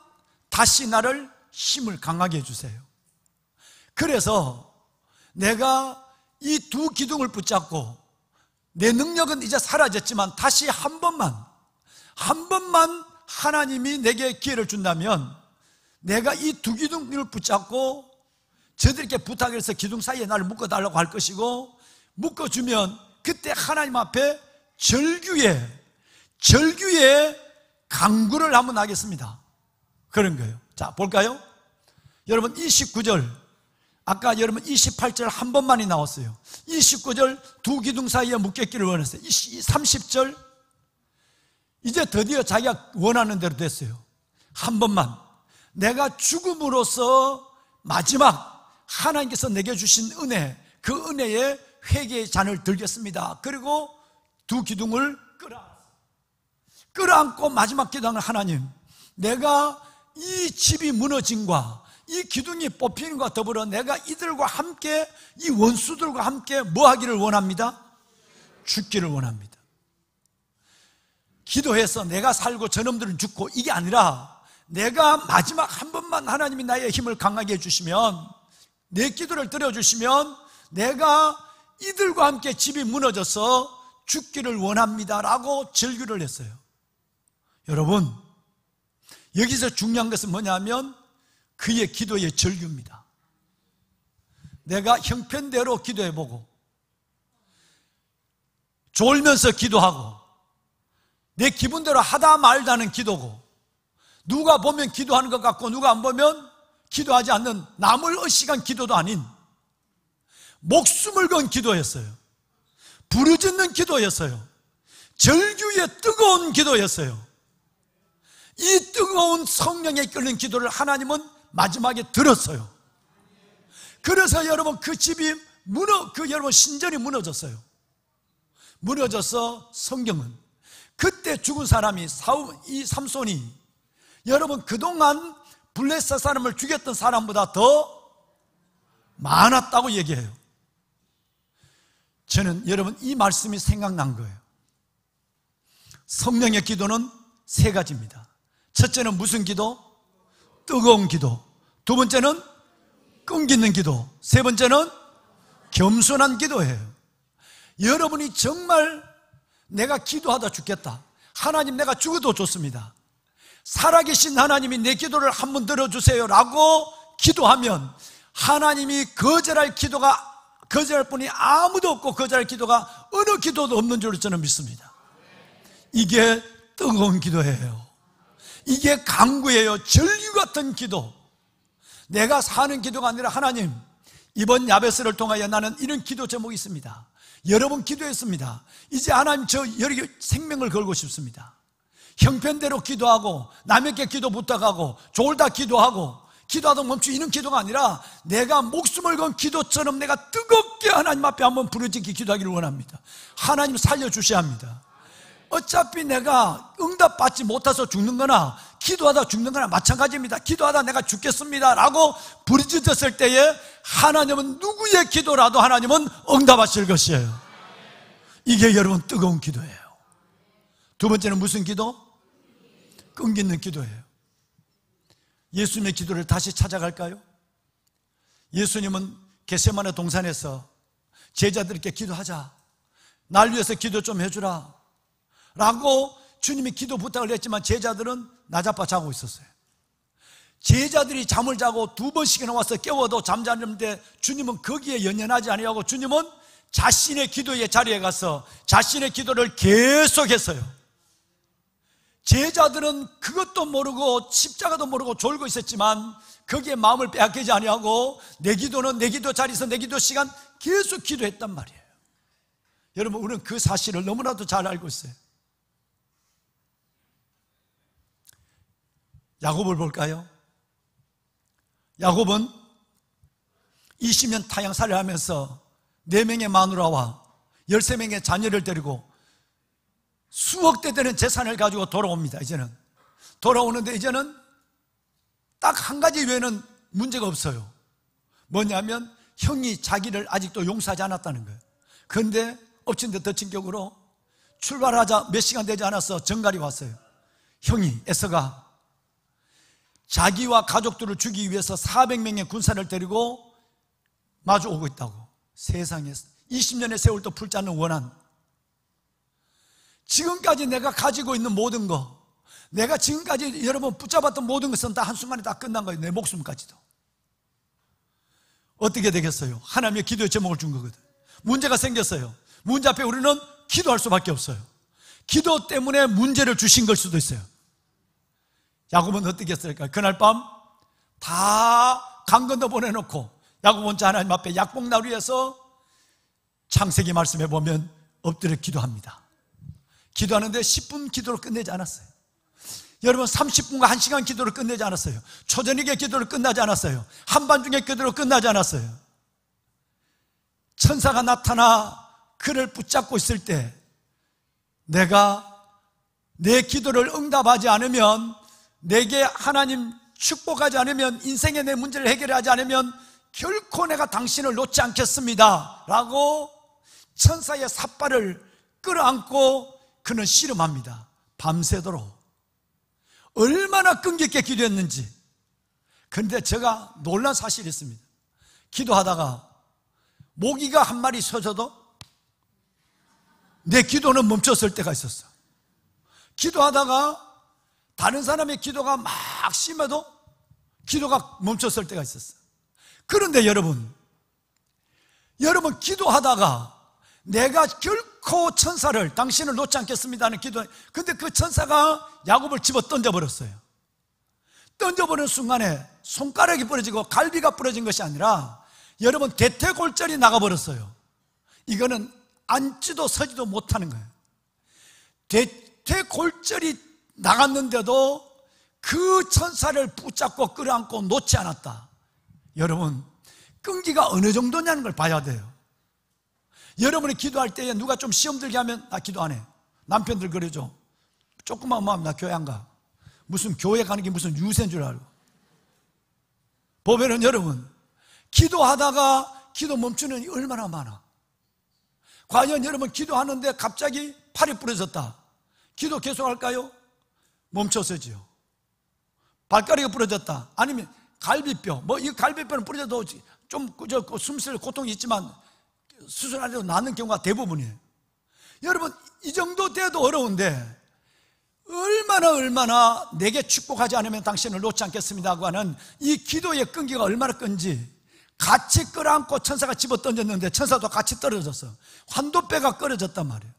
다시 나를 힘을 강하게 해주세요. 그래서 내가 이 두 기둥을 붙잡고 내 능력은 이제 사라졌지만 다시 한 번만 하나님이 내게 기회를 준다면 내가 이 두 기둥을 붙잡고 저들에게 부탁해서 기둥 사이에 나를 묶어달라고 할 것이고 묶어주면 그때 하나님 앞에 절규의 강구를 한번 하겠습니다. 그런 거예요. 자, 볼까요? 여러분 29절 아까 여러분 28절 한 번만이 나왔어요. 29절 두 기둥 사이에 묶였기를 원했어요. 30절 이제 드디어 자기가 원하는 대로 됐어요. 한 번만 내가 죽음으로써 마지막 하나님께서 내게 주신 은혜, 그 은혜에 회개의 잔을 들겠습니다. 그리고 두 기둥을 끌어안고 마지막 기도하는 하나님, 내가 이 집이 무너짐과 이 기둥이 뽑히는 것과 더불어 내가 이들과 함께, 이 원수들과 함께 뭐 하기를 원합니다? 죽기를 원합니다. 기도해서 내가 살고 저놈들은 죽고 이게 아니라 내가 마지막 한 번만 하나님이 나의 힘을 강하게 해주시면, 내 기도를 들어주시면 내가 이들과 함께 집이 무너져서 죽기를 원합니다 라고 절규를 했어요. 여러분, 여기서 중요한 것은 뭐냐면 그의 기도의 절규입니다. 내가 형편대로 기도해보고 졸면서 기도하고 내 기분대로 하다 말다는 기도고, 누가 보면 기도하는 것 같고 누가 안 보면 기도하지 않는 남을 의식한 기도도 아닌 목숨을 건 기도였어요. 부르짖는 기도였어요. 절규의 뜨거운 기도였어요. 이 뜨거운 성령에 이끌린 기도를 하나님은 마지막에 들었어요. 그래서 여러분 그 집이 여러분 신전이 무너졌어요. 무너져서 성경은 그때 죽은 사람이 이 삼손이 여러분 그동안 블레셋 사람을 죽였던 사람보다 더 많았다고 얘기해요. 저는 여러분 이 말씀이 생각난 거예요. 성령의 기도는 세 가지입니다. 첫째는 무슨 기도? 뜨거운 기도. 두 번째는 끈기는 기도. 세 번째는 겸손한 기도예요. 여러분이 정말 내가 기도하다 죽겠다, 하나님 내가 죽어도 좋습니다, 살아계신 하나님이 내 기도를 한번 들어주세요 라고 기도하면 하나님이 거절할 분이 아무도 없고 거절할 기도가 어느 기도도 없는 줄로 저는 믿습니다. 이게 뜨거운 기도예요. 이게 간구예요. 절규 같은 기도. 내가 사는 기도가 아니라 하나님, 이번 야베스를 통하여 나는 이런 기도 제목이 있습니다. 여러분 기도했습니다. 이제 하나님 저 여기 생명을 걸고 싶습니다. 형편대로 기도하고 남에게 기도 부탁하고 졸다 기도하고 기도하다 멈추, 이런 기도가 아니라 내가 목숨을 건 기도처럼 내가 뜨겁게 하나님 앞에 한번 부르짖기 기도하기를 원합니다. 하나님 살려주셔야 합니다. 어차피 내가 응답받지 못해서 죽는 거나 기도하다 죽는 거나 마찬가지입니다. 기도하다 내가 죽겠습니다 라고 부르짖었을 때에 하나님은 누구의 기도라도 하나님은 응답하실 것이에요. 이게 여러분 뜨거운 기도예요. 두 번째는 무슨 기도? 끈기 있는 기도예요. 예수님의 기도를 다시 찾아갈까요? 예수님은 겟세마네 동산에서 제자들에게 기도하자, 날 위해서 기도 좀 해주라 라고 주님이 기도 부탁을 했지만 제자들은 나자빠 자고 있었어요. 제자들이 잠을 자고 두 번씩이나 와서 깨워도 잠자는데 주님은 거기에 연연하지 아니하고 주님은 자신의 기도의 자리에 가서 자신의 기도를 계속했어요. 제자들은 그것도 모르고 십자가도 모르고 졸고 있었지만 거기에 마음을 빼앗기지 아니하고 내 기도는 내 기도 자리에서 내 기도 시간 계속 기도했단 말이에요. 여러분, 우리는 그 사실을 너무나도 잘 알고 있어요. 야곱을 볼까요? 야곱은 20년 타향살이를 하면서 4명의 마누라와 13명의 자녀를 데리고 수억 대 되는 재산을 가지고 돌아옵니다. 이제는 돌아오는데 이제는 딱 한 가지 외에는 문제가 없어요. 뭐냐면 형이 자기를 아직도 용서하지 않았다는 거예요. 그런데 엎친 데 덮친 격으로 출발하자 몇 시간 되지 않아서 전갈이 왔어요. 형이 에서가 자기와 가족들을 죽이기 위해서 400명의 군사를 데리고 마주 오고 있다고. 세상에 20년의 세월도 풀지 않는 원한, 지금까지 내가 가지고 있는 모든 거, 내가 지금까지 여러분 붙잡았던 모든 것은 다 한순간에 다 끝난 거예요. 내 목숨까지도. 어떻게 되겠어요? 하나님의 기도의 제목을 준 거거든. 문제가 생겼어요. 문제 앞에 우리는 기도할 수밖에 없어요. 기도 때문에 문제를 주신 걸 수도 있어요. 야곱은 어떻게 했을까요? 그날 밤 다 강 건너 보내놓고 야곱 혼자 하나님 앞에 약봉나루에서 창세기 말씀해 보면 엎드려 기도합니다. 기도하는데 10분 기도를 끝내지 않았어요. 여러분 30분과 1시간 기도를 끝내지 않았어요. 초저녁에 기도를 끝나지 않았어요. 한밤중에 기도를 끝나지 않았어요. 천사가 나타나 그를 붙잡고 있을 때 내가 내 기도를 응답하지 않으면, 내게 하나님 축복하지 않으면, 인생의 내 문제를 해결하지 않으면 결코 내가 당신을 놓지 않겠습니다 라고 천사의 삿발을 끌어안고 그는 씨름합니다. 밤새도록. 얼마나 끈기있게 기도했는지. 그런데 제가 놀란 사실이 있습니다. 기도하다가 모기가 한 마리 서져도 내 기도는 멈췄을 때가 있었어. 기도하다가 다른 사람의 기도가 막 심해도 기도가 멈췄을 때가 있었어. 그런데 여러분 기도하다가 내가 결코 천사를, 당신을 놓지 않겠습니다 하는 기도, 근데 그 천사가 야곱을 집어 던져버렸어요. 던져버리는 순간에 손가락이 부러지고 갈비가 부러진 것이 아니라 여러분 대퇴골절이 나가버렸어요. 이거는 앉지도 서지도 못하는 거예요. 대퇴골절이 나갔는데도 그 천사를 붙잡고 끌어안고 놓지 않았다. 여러분 끈기가 어느 정도냐는 걸 봐야 돼요. 여러분이 기도할 때에 누가 좀 시험 들게 하면 나 기도 안 해. 남편들 그러죠. 조금만 마음 나 교회 안 가. 무슨 교회 가는 게 무슨 유세인 줄 알고. 보면은 여러분 기도하다가 기도 멈추는 게 얼마나 많아. 과연 여러분 기도하는데 갑자기 팔이 부러졌다. 기도 계속할까요? 멈춰서지요. 발가락이 부러졌다. 아니면 갈비뼈. 이 갈비뼈는 부러져도 좀 숨쉴 고통이 있지만 수술하려고 낫는 경우가 대부분이에요. 여러분 이 정도 돼도 어려운데 얼마나 내게 축복하지 않으면 당신을 놓지 않겠습니다 하고 하는 이 기도의 끈기가 얼마나 끈지. 같이 끌어안고 천사가 집어 던졌는데 천사도 같이 떨어졌어. 환도뼈가 끊어졌단 말이에요.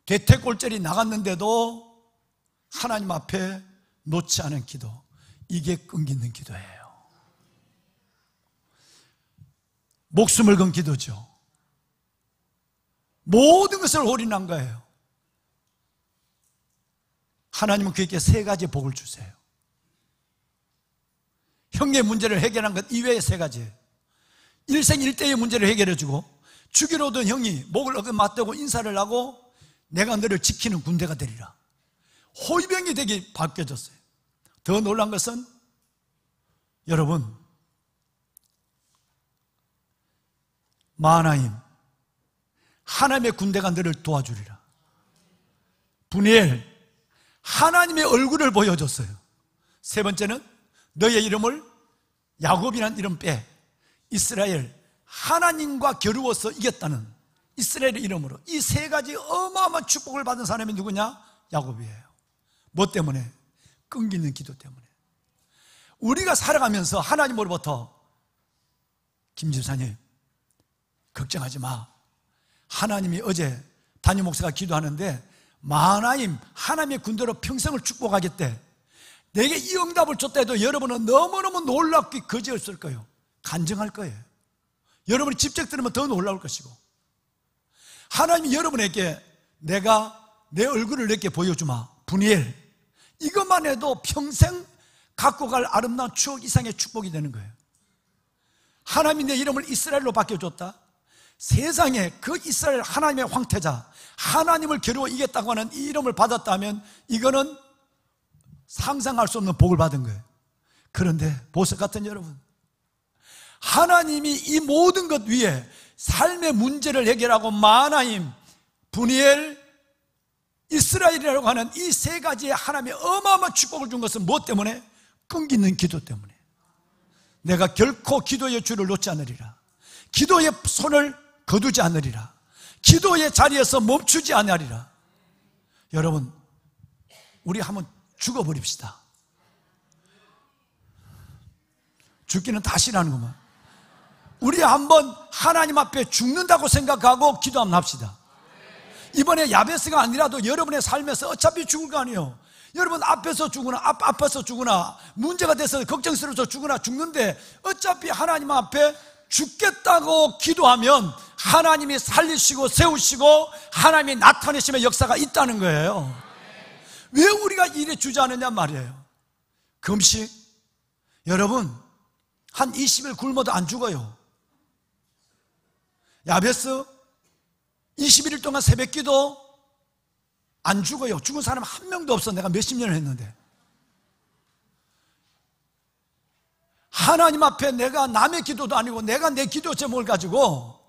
대퇴골절이 나갔는데도 하나님 앞에 놓지 않은 기도, 이게 끈기 있는 기도예요. 목숨을 건 기도죠. 모든 것을 올인한 거예요. 하나님은 그에게 3가지 복을 주세요. 형의 문제를 해결한 것 이외에 3가지예요. 일생일대의 문제를 해결해주고, 죽이러 오던 형이 목을 어긋 맞대고 인사를 하고 내가 너를 지키는 군대가 되리라. 호위병이 되게 바뀌어졌어요. 더 놀란 것은 여러분 마하나임, 하나님의 군대가 너를 도와주리라. 분이엘, 하나님의 얼굴을 보여줬어요. 3번째는 너의 이름을 야곱이라는 이름 빼 이스라엘, 하나님과 겨루어서 이겼다는 이스라엘의 이름으로. 이 3가지 어마어마한 축복을 받은 사람이 누구냐? 야곱이에요. 뭐 때문에? 끈기 있는 기도 때문에. 우리가 살아가면서 하나님으로부터 김 집사님 걱정하지 마. 하나님이 어제 담임 목사가 기도하는데 마하나임, 하나님의 군대로 평생을 축복하겠대. 내게 이 응답을 줬다 해도 여러분은 너무너무 놀랍게 거지였을 거예요. 간증할 거예요. 여러분이 직접 들으면 더 놀라울 것이고, 하나님이 여러분에게 내가 내 얼굴을 내게 보여주마. 분이엘, 이것만 해도 평생 갖고 갈 아름다운 추억 이상의 축복이 되는 거예요. 하나님이 내 이름을 이스라엘로 바뀌어줬다. 세상에 그 이스라엘 하나님의 황태자, 하나님을 겨루어 이겼다고 하는 이 이름을 받았다면 이거는 상상할 수 없는 복을 받은 거예요. 그런데 보석 같은 여러분, 하나님이 이 모든 것 위에 삶의 문제를 해결하고 마하나임, 분이엘, 이스라엘이라고 하는 이 3가지의 하나님의 어마어마한 축복을 준 것은 무엇 때문에? 끈기 있는 기도 때문에. 내가 결코 기도의 줄을 놓지 않으리라. 기도의 손을 거두지 않으리라. 기도의 자리에서 멈추지 않으리라. 여러분, 우리 한번 죽어버립시다. 죽기는 다 싫어하는구만. 우리 한번 하나님 앞에 죽는다고 생각하고 기도 한번 합시다. 이번에 야베스가 아니라도 여러분의 삶에서 어차피 죽을 거 아니에요. 여러분 앞에서 죽으나 아파서 죽으나 문제가 돼서 걱정스러워서 죽으나 죽는데 어차피 하나님 앞에 죽겠다고 기도하면 하나님이 살리시고 세우시고 하나님이 나타내시면 역사가 있다는 거예요. 왜 우리가 이래 주저하느냐 말이에요. 금식, 여러분 한 20일 굶어도 안 죽어요. 야베스 21일 동안 새벽기도 안 죽어요. 죽은 사람 한 명도 없어. 내가 몇십 년을 했는데. 하나님 앞에 내가 남의 기도도 아니고 내가 내 기도 제목을 가지고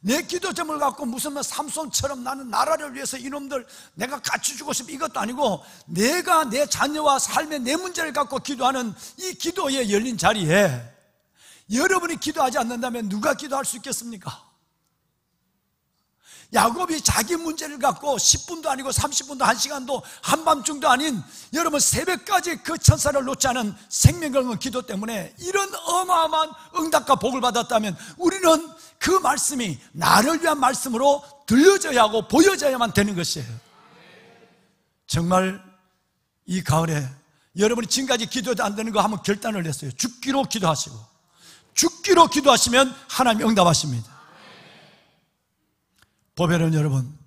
내 기도 제목을 갖고 무슨 삼손처럼 나는 나라를 위해서 이놈들 내가 같이 주고 싶어 이것도 아니고 내가 내 자녀와 삶의 내 문제를 갖고 기도하는 이 기도에 열린 자리에 여러분이 기도하지 않는다면 누가 기도할 수 있겠습니까? 야곱이 자기 문제를 갖고 10분도 아니고 30분도 1시간도 한밤중도 아닌 여러분 새벽까지 그 천사를 놓지 않은 생명 걸는 기도 때문에 이런 어마어마한 응답과 복을 받았다면 우리는 그 말씀이 나를 위한 말씀으로 들려져야 하고 보여져야만 되는 것이에요. 정말 이 가을에 여러분이 지금까지 기도도 안 되는 거 한번 결단을 했어요. 죽기로 기도하시고 죽기로 기도하시면 하나님이 응답하십니다. 보배는 여러분,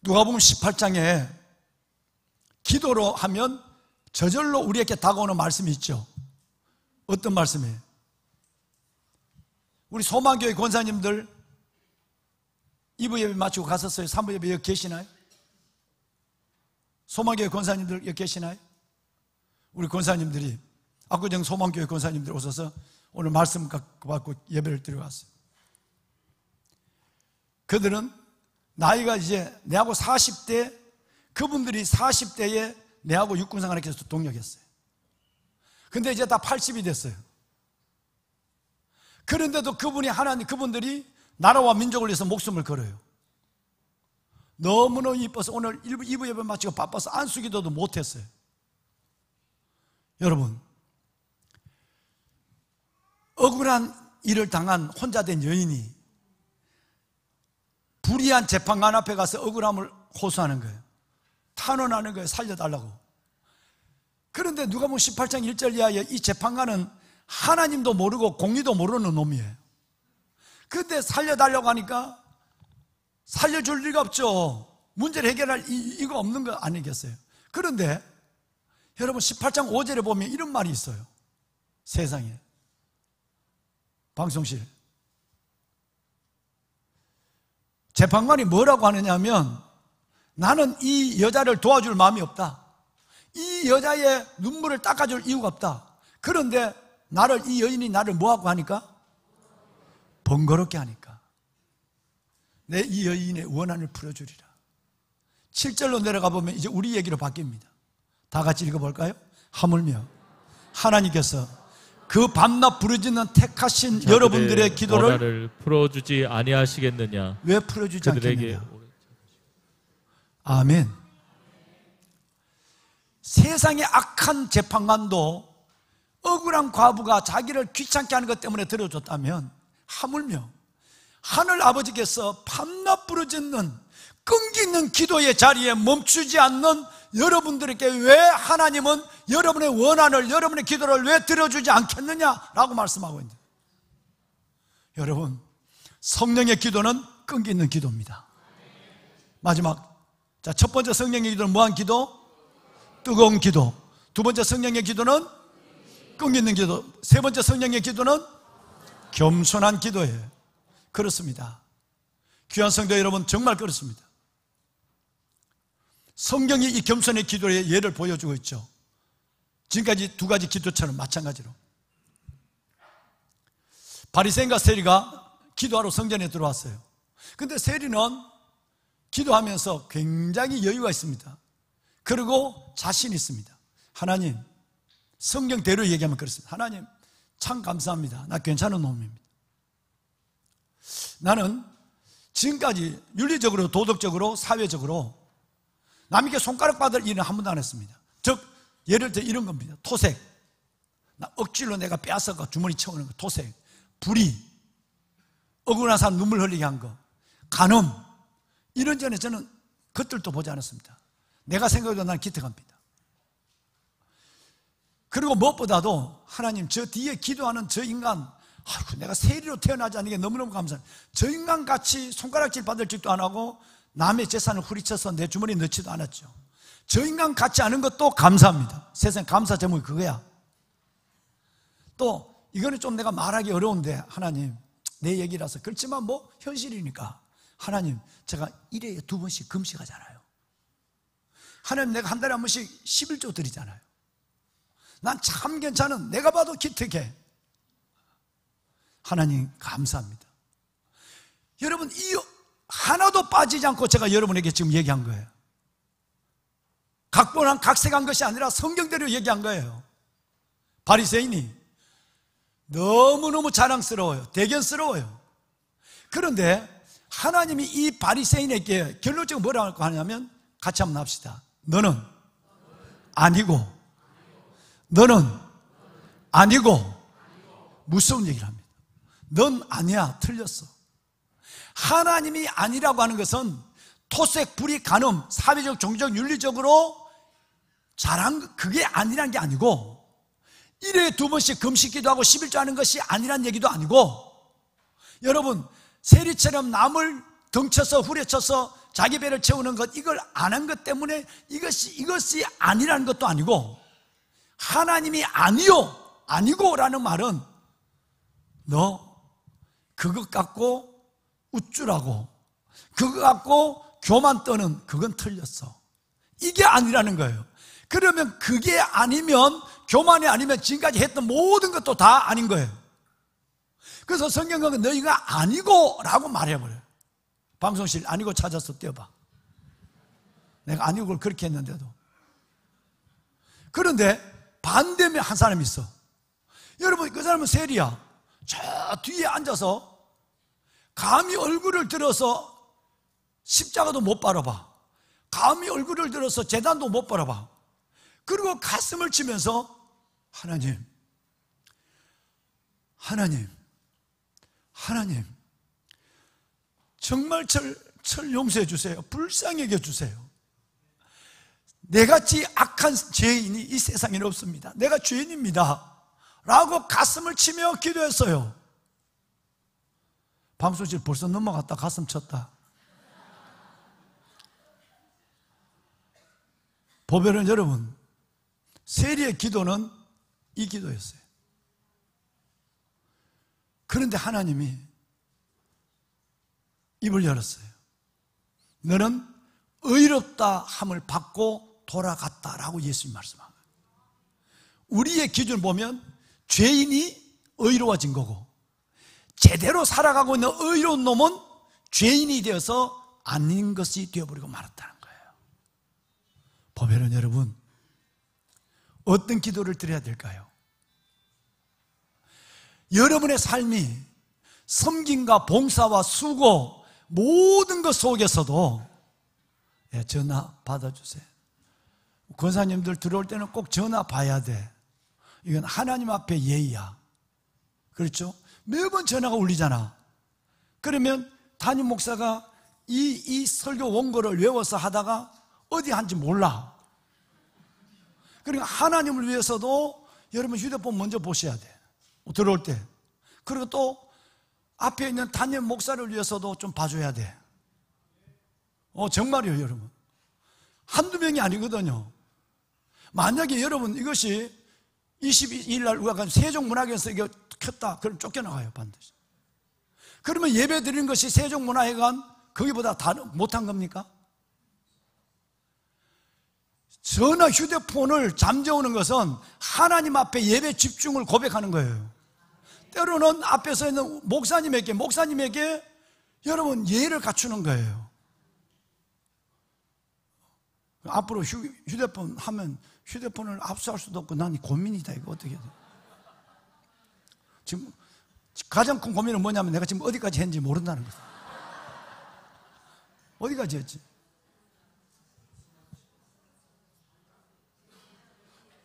누가복음 18장에 기도로 하면 저절로 우리에게 다가오는 말씀이 있죠. 어떤 말씀이에요? 우리 소망교회 권사님들 2부 예배 마치고 갔었어요. 3부 예배 여기 계시나요? 소망교회 권사님들 여기 계시나요? 우리 권사님들이 압구정 소망교회 권사님들 오셔서 오늘 말씀 받고 예배를 드려왔어요. 그들은 나이가 이제 내하고 40대, 그분들이 40대에 내하고 육군생활에 계속 동력했어요. 근데 이제 다 80이 됐어요. 그런데도 그분들이 나라와 민족을 위해서 목숨을 걸어요. 너무너무 이뻐서 오늘 2부 예배 마치고 바빠서 안수기도도 못했어요. 여러분, 억울한 일을 당한 혼자 된 여인이 불의한 재판관 앞에 가서 억울함을 호소하는 거예요. 탄원하는 거예요. 살려달라고. 그런데 누가복음 18장 1절 이하에 이 재판관은 하나님도 모르고 공의도 모르는 놈이에요. 그런데 살려달라고 하니까 살려줄 리가 없죠. 문제를 해결할 이거 없는 거 아니겠어요? 그런데 여러분 18장 5절에 보면 이런 말이 있어요. 세상에. 방송실 재판관이 뭐라고 하느냐 하면 나는 이 여자를 도와줄 마음이 없다. 이 여자의 눈물을 닦아줄 이유가 없다. 그런데 이 여인이 나를 뭐하고 하니까? 번거롭게 하니까 내 이 여인의 원한을 풀어주리라. 7절로 내려가 보면 이제 우리 얘기로 바뀝니다. 다 같이 읽어볼까요? 하물며 하나님께서 그 밤낮 부르짖는 택하신 여러분들의 기도를 원한을 풀어주지 아니하시겠느냐? 왜 풀어주지 않겠느냐? 아멘. 세상의 악한 재판관도 억울한 과부가 자기를 귀찮게 하는 것 때문에 들어줬다면 하물며 하늘 아버지께서 밤낮 부르짖는 끈기 있는 기도의 자리에 멈추지 않는 여러분들에게 왜 하나님은 여러분의 원한을, 여러분의 기도를 왜 들어주지 않겠느냐라고 말씀하고 있는데, 여러분 성령의 기도는 끈기 있는 기도입니다. 마지막, 자, 첫 번째 성령의 기도는 뭐한 기도? 뜨거운 기도. 두 번째 성령의 기도는 끈기 있는 기도. 세 번째 성령의 기도는 겸손한 기도예요. 그렇습니다. 귀한 성도 여러분, 정말 그렇습니다. 성경이 이 겸손의 기도의 예를 보여주고 있죠. 지금까지 두 가지 기도처럼 마찬가지로 바리새인과 세리가 기도하러 성전에 들어왔어요. 근데 세리는 기도하면서 굉장히 여유가 있습니다. 그리고 자신 있습니다. 하나님, 성경대로 얘기하면 그렇습니다. 하나님 참 감사합니다. 나 괜찮은 놈입니다. 나는 지금까지 윤리적으로, 도덕적으로, 사회적으로 남에게 손가락 받을 일은 한 번도 안 했습니다. 즉 예를 들어 이런 겁니다. 토색, 억지로 내가 빼앗아가 주머니 채우는 거, 토색, 불의, 억울한 사람 눈물 흘리게 한 거, 간음, 이런 전에 저는 그것들도 보지 않았습니다. 내가 생각해도 나는 기특합니다. 그리고 무엇보다도 하나님, 저 뒤에 기도하는 저 인간, 아이고, 내가 세리로 태어나지 않는 게 너무너무 감사해요. 저 인간같이 손가락질 받을 짓도 안 하고 남의 재산을 후리쳐서 내 주머니에 넣지도 않았죠. 저 인간 같지 않은 것도 감사합니다. 세상 감사 제목이 그거야. 또 이거는 좀 내가 말하기 어려운데, 하나님, 내 얘기라서 그렇지만 뭐 현실이니까, 하나님, 제가 1회에 2번씩 금식하잖아요. 하나님, 내가 한 달에 한 번씩 11조 드리잖아요. 난 참 괜찮은, 내가 봐도 기특해. 하나님 감사합니다. 여러분, 이 하나도 빠지지 않고 제가 여러분에게 지금 얘기한 거예요. 각본한 각색한 것이 아니라 성경대로 얘기한 거예요. 바리새인이 너무너무 자랑스러워요. 대견스러워요. 그런데 하나님이 이 바리새인에게 결론적으로 뭐라고 하냐면, 같이 한번 합시다. 너는 아니고, 너는 아니고, 무서운 얘기를 합니다. 넌 아니야, 틀렸어. 하나님이 아니라고 하는 것은 토색, 불이, 간음, 사회적, 종교적, 윤리적으로 잘한, 그게 아니란 게 아니고, 1회에 2번씩 금식기도 하고 11조 하는 것이 아니란 얘기도 아니고, 여러분, 세리처럼 남을 덩쳐서 후려쳐서 자기 배를 채우는 것, 이걸 안 한 것 때문에 이것이 아니라는 것도 아니고, 하나님이 아니고 라는 말은 너 그것 갖고 우쭐하고 그것 갖고 교만 떠는, 그건 틀렸어. 이게 아니라는 거예요. 그러면 그게 아니면, 교만이 아니면 지금까지 했던 모든 것도 다 아닌 거예요. 그래서 성경은 너희가 아니고 라고 말해버려요. 방송실 아니고 찾아서 떼어봐. 내가 아니고를 그렇게 했는데도. 그런데 반대면 한 사람이 있어. 여러분, 그 사람은 세리야. 저 뒤에 앉아서 감히 얼굴을 들어서 십자가도 못 바라봐. 감히 얼굴을 들어서 제단도 못 바라봐. 그리고 가슴을 치면서, 하나님, 정말 절 용서해 주세요. 불쌍히 여겨 주세요. 내같이 악한 죄인이 이 세상에는 없습니다. 내가 죄인입니다 라고 가슴을 치며 기도했어요. 방송실 벌써 넘어갔다 가슴 쳤다. 보배는 여러분, 세리의 기도는 이 기도였어요. 그런데 하나님이 입을 열었어요. 너는 의롭다 함을 받고 돌아갔다라고 예수님 말씀하고, 우리의 기준을 보면 죄인이 의로워진 거고, 제대로 살아가고 있는 의로운 놈은 죄인이 되어서 아닌 것이 되어버리고 말았다는 거예요. 보면은 여러분, 어떤 기도를 드려야 될까요? 여러분의 삶이 섬김과 봉사와 수고, 모든 것 속에서도 전화 받아주세요. 권사님들 들어올 때는 꼭 전화 봐야 돼. 이건 하나님 앞에 예의야. 그렇죠? 매번 전화가 울리잖아. 그러면 담임 목사가 이 설교 원고를 외워서 하다가 어디 한지 몰라. 그러니까 하나님을 위해서도 여러분 휴대폰 먼저 보셔야 돼. 들어올 때. 그리고 또 앞에 있는 담임 목사를 위해서도 좀 봐줘야 돼. 정말이에요, 여러분. 한두 명이 아니거든요. 만약에 여러분 이것이 22일 날 우리가 세종문화회관에서 이거 켰다, 그럼 쫓겨나가요, 반드시. 그러면 예배 드리는 것이 세종문화회관 거기보다 다 못한 겁니까? 전화 휴대폰을 잠재우는 것은 하나님 앞에 예배 집중을 고백하는 거예요. 때로는 앞에서 있는 목사님에게 여러분 예의를 갖추는 거예요. 앞으로 휴대폰 하면 휴대폰을 압수할 수도 없고 난 고민이다. 이거 어떻게 해야 돼? 지금 가장 큰 고민은 뭐냐면 내가 지금 어디까지 했는지 모른다는 거죠. 어디까지 했지?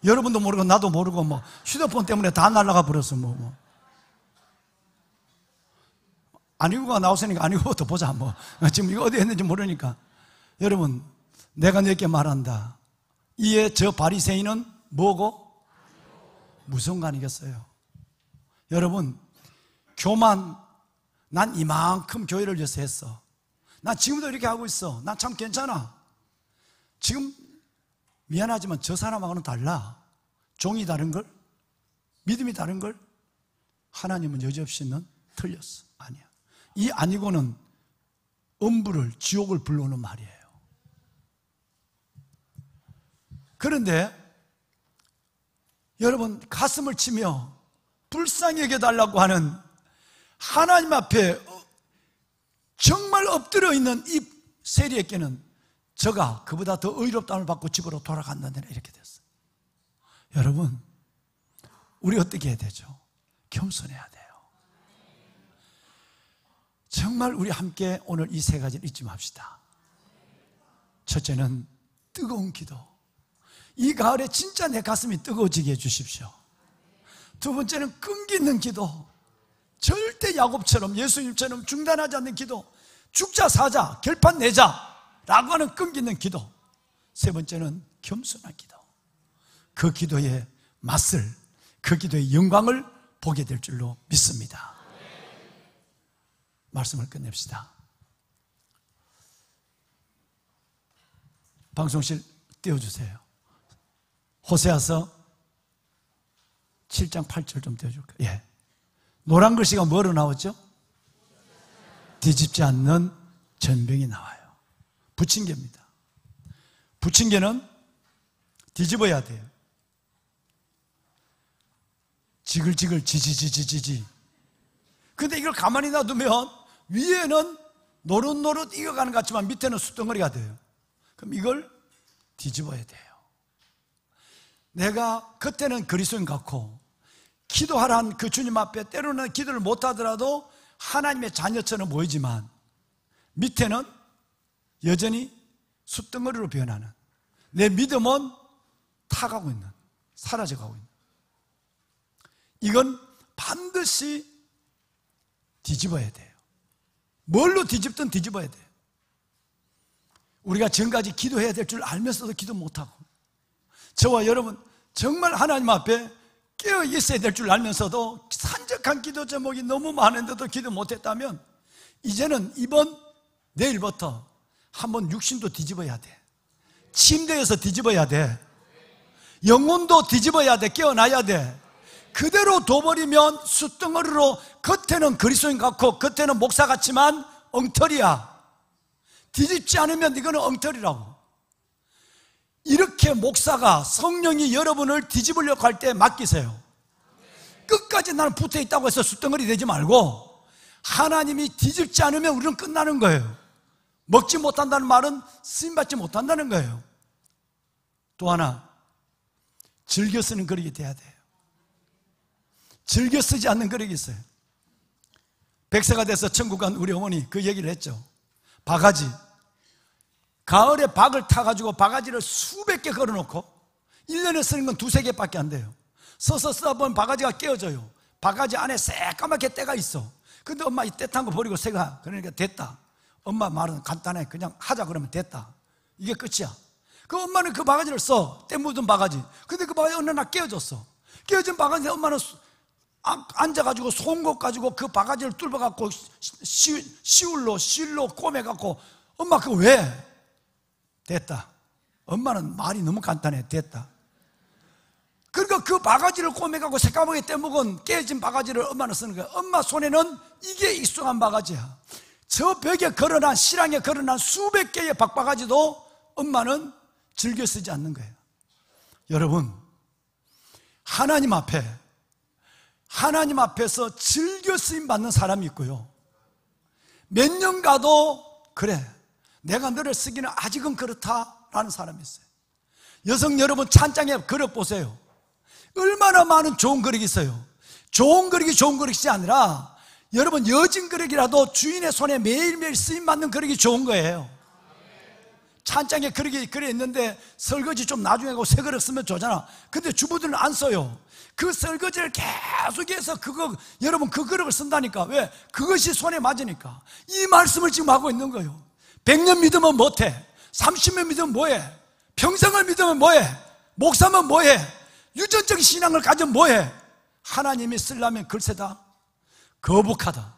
여러분도 모르고 나도 모르고 뭐 휴대폰 때문에 다 날아가 버렸어. 뭐. 아니고가 나왔으니까 아니고부터 보자. 뭐 지금 이거 어디 했는지 모르니까. 여러분, 내가 너에게 말한다. 이에 저 바리새인은 뭐고? 무서운 거 아니겠어요? 여러분, 교만, 난 이만큼 교회를 위해서 했어. 난 지금도 이렇게 하고 있어. 난 참 괜찮아. 지금 미안하지만 저 사람하고는 달라. 종이 다른걸? 믿음이 다른걸? 하나님은 여지없이는 틀렸어. 아니야. 이 아니고는 음부를, 지옥을 불러오는 말이에요. 그런데 여러분, 가슴을 치며 불쌍히 여겨달라고 하는 하나님 앞에 정말 엎드려 있는 이 세리에게는 저가 그보다 더 의롭다함을 받고 집으로 돌아간다는 이렇게 됐어요. 여러분, 우리 어떻게 해야 되죠? 겸손해야 돼요. 정말 우리 함께 오늘 이 세 가지를 잊지 맙시다. 첫째는 뜨거운 기도. 이 가을에 진짜 내 가슴이 뜨거워지게 해주십시오. 두 번째는 끈기 있는 기도. 절대 야곱처럼, 예수님처럼 중단하지 않는 기도. 죽자 사자, 결판 내자 라고 하는 끈기 있는 기도. 세 번째는 겸손한 기도. 그 기도의 맛을, 그 기도의 영광을 보게 될 줄로 믿습니다. 말씀을 끝냅시다. 방송실 띄워주세요. 호세아서 7장 8절 좀 띄워줄까요? 예. 노란 글씨가 뭐로 나오죠? 뒤집지 않는 전병이 나와요. 부침개입니다. 부침개는 뒤집어야 돼요. 지글지글 지지지지지지. 근데 이걸 가만히 놔두면 위에는 노릇노릇 익어가는 것 같지만 밑에는 숯덩어리가 돼요. 그럼 이걸 뒤집어야 돼요. 내가 그때는 그리스도인 같고 기도하라는 그 주님 앞에 때로는 기도를 못하더라도 하나님의 자녀처럼 보이지만 밑에는 여전히 숯덩어리로 변하는, 내 믿음은 타가고 있는, 사라져가고 있는, 이건 반드시 뒤집어야 돼요. 뭘로 뒤집든 뒤집어야 돼요. 우리가 지금까지 기도해야 될 줄 알면서도 기도 못하고, 저와 여러분 정말 하나님 앞에 깨어 있어야 될 줄 알면서도 산적한 기도 제목이 너무 많은데도 기도 못했다면 이제는 내일부터 한번 육신도 뒤집어야 돼. 침대에서 뒤집어야 돼. 영혼도 뒤집어야 돼. 깨어나야 돼. 그대로 둬버리면 숯덩어리로 겉에는 그리스도인 같고 겉에는 목사 같지만 엉터리야. 뒤집지 않으면 이거는 엉터리라고. 이렇게 목사가, 성령이 여러분을 뒤집으려고 할 때 맡기세요. 끝까지 나는 붙어 있다고 해서 숯덩어리 되지 말고 하나님이 뒤집지 않으면 우리는 끝나는 거예요. 먹지 못한다는 말은 쓰임받지 못한다는 거예요. 또 하나, 즐겨 쓰는 그릇이 돼야 돼요. 즐겨 쓰지 않는 그릇이 있어요. 100세가 돼서 천국 간 우리 어머니 그 얘기를 했죠. 바가지, 가을에 박을 타가지고 바가지를 수백 개 걸어놓고 1년에 쓰는 건 2-3개밖에 안 돼요. 서서 쓰다 보면 바가지가 깨어져요. 바가지 안에 새까맣게 때가 있어. 근데 엄마 이 때 탄 거 버리고 새가, 그러니까 됐다. 엄마 말은 간단해. 그냥 하자 그러면 됐다. 이게 끝이야. 그 엄마는 그 바가지를 써. 때 묻은 바가지. 근데 그 바가지 어느 날 깨어졌어. 깨어진 바가지에 엄마는 앉아가지고 송곳 가지고 그 바가지를 뚫어갖고 실로 꼬매갖고 엄마 그거 왜? 됐다. 엄마는 말이 너무 간단해. 됐다. 그러니까 그 바가지를 꼬매갖고 새까맣게 떼먹은 깨진 바가지를 엄마는 쓰는 거야. 엄마 손에는 이게 익숙한 바가지야. 저 벽에 걸어난, 실랑에 걸어난 수백 개의 박바가지도 엄마는 즐겨 쓰지 않는 거예요. 여러분, 하나님 앞에서 즐겨 쓰임 받는 사람이 있고요, 몇 년 가도 그래, 내가 너를 쓰기는 아직은 그렇다라는 사람이 있어요. 여성 여러분, 찬장에 그릇 보세요. 얼마나 많은 좋은 그릇이 있어요. 좋은 그릇이 아니라 여러분, 여진 그릇이라도 주인의 손에 매일매일 쓰임받는 그릇이 좋은 거예요. 찬장에 그릇이 있는데 설거지 좀 나중에 하고 새 그릇 쓰면 좋잖아. 근데 주부들은 안 써요. 그 설거지를 계속해서 여러분 그 그릇을 쓴다니까. 왜? 그것이 손에 맞으니까. 이 말씀을 지금 하고 있는 거예요. 100년 믿으면 못해. 30년 믿으면 뭐해? 평생을 믿으면 뭐해? 목사면 뭐해? 유전적 신앙을 가지면 뭐해? 하나님이 쓰려면 글쎄다 거북하다.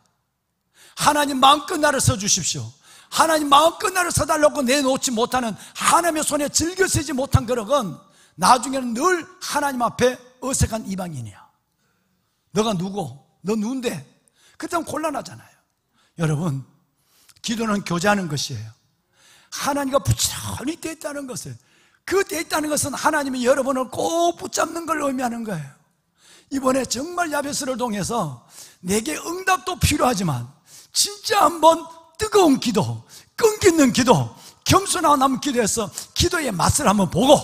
하나님 마음껏 나를 써주십시오. 하나님 마음껏 나를 써달라고 내놓지 못하는, 하나님의 손에 즐겨 쓰지 못한 그릇은 나중에는 늘 하나님 앞에 어색한 이방인이야. 너가 누구? 너 누군데? 그때는 곤란하잖아요. 여러분, 기도는 교제하는 것이에요. 하나님과 부지런히 떼있다는 것을, 그 떼있다는 것은 하나님이 여러분을 꼭 붙잡는 걸 의미하는 거예요. 이번에 정말 야베스를 통해서 내게 응답도 필요하지만 진짜 한번 뜨거운 기도, 끈기 있는 기도, 겸손하고 남은 기도에서 기도의 맛을 한번 보고,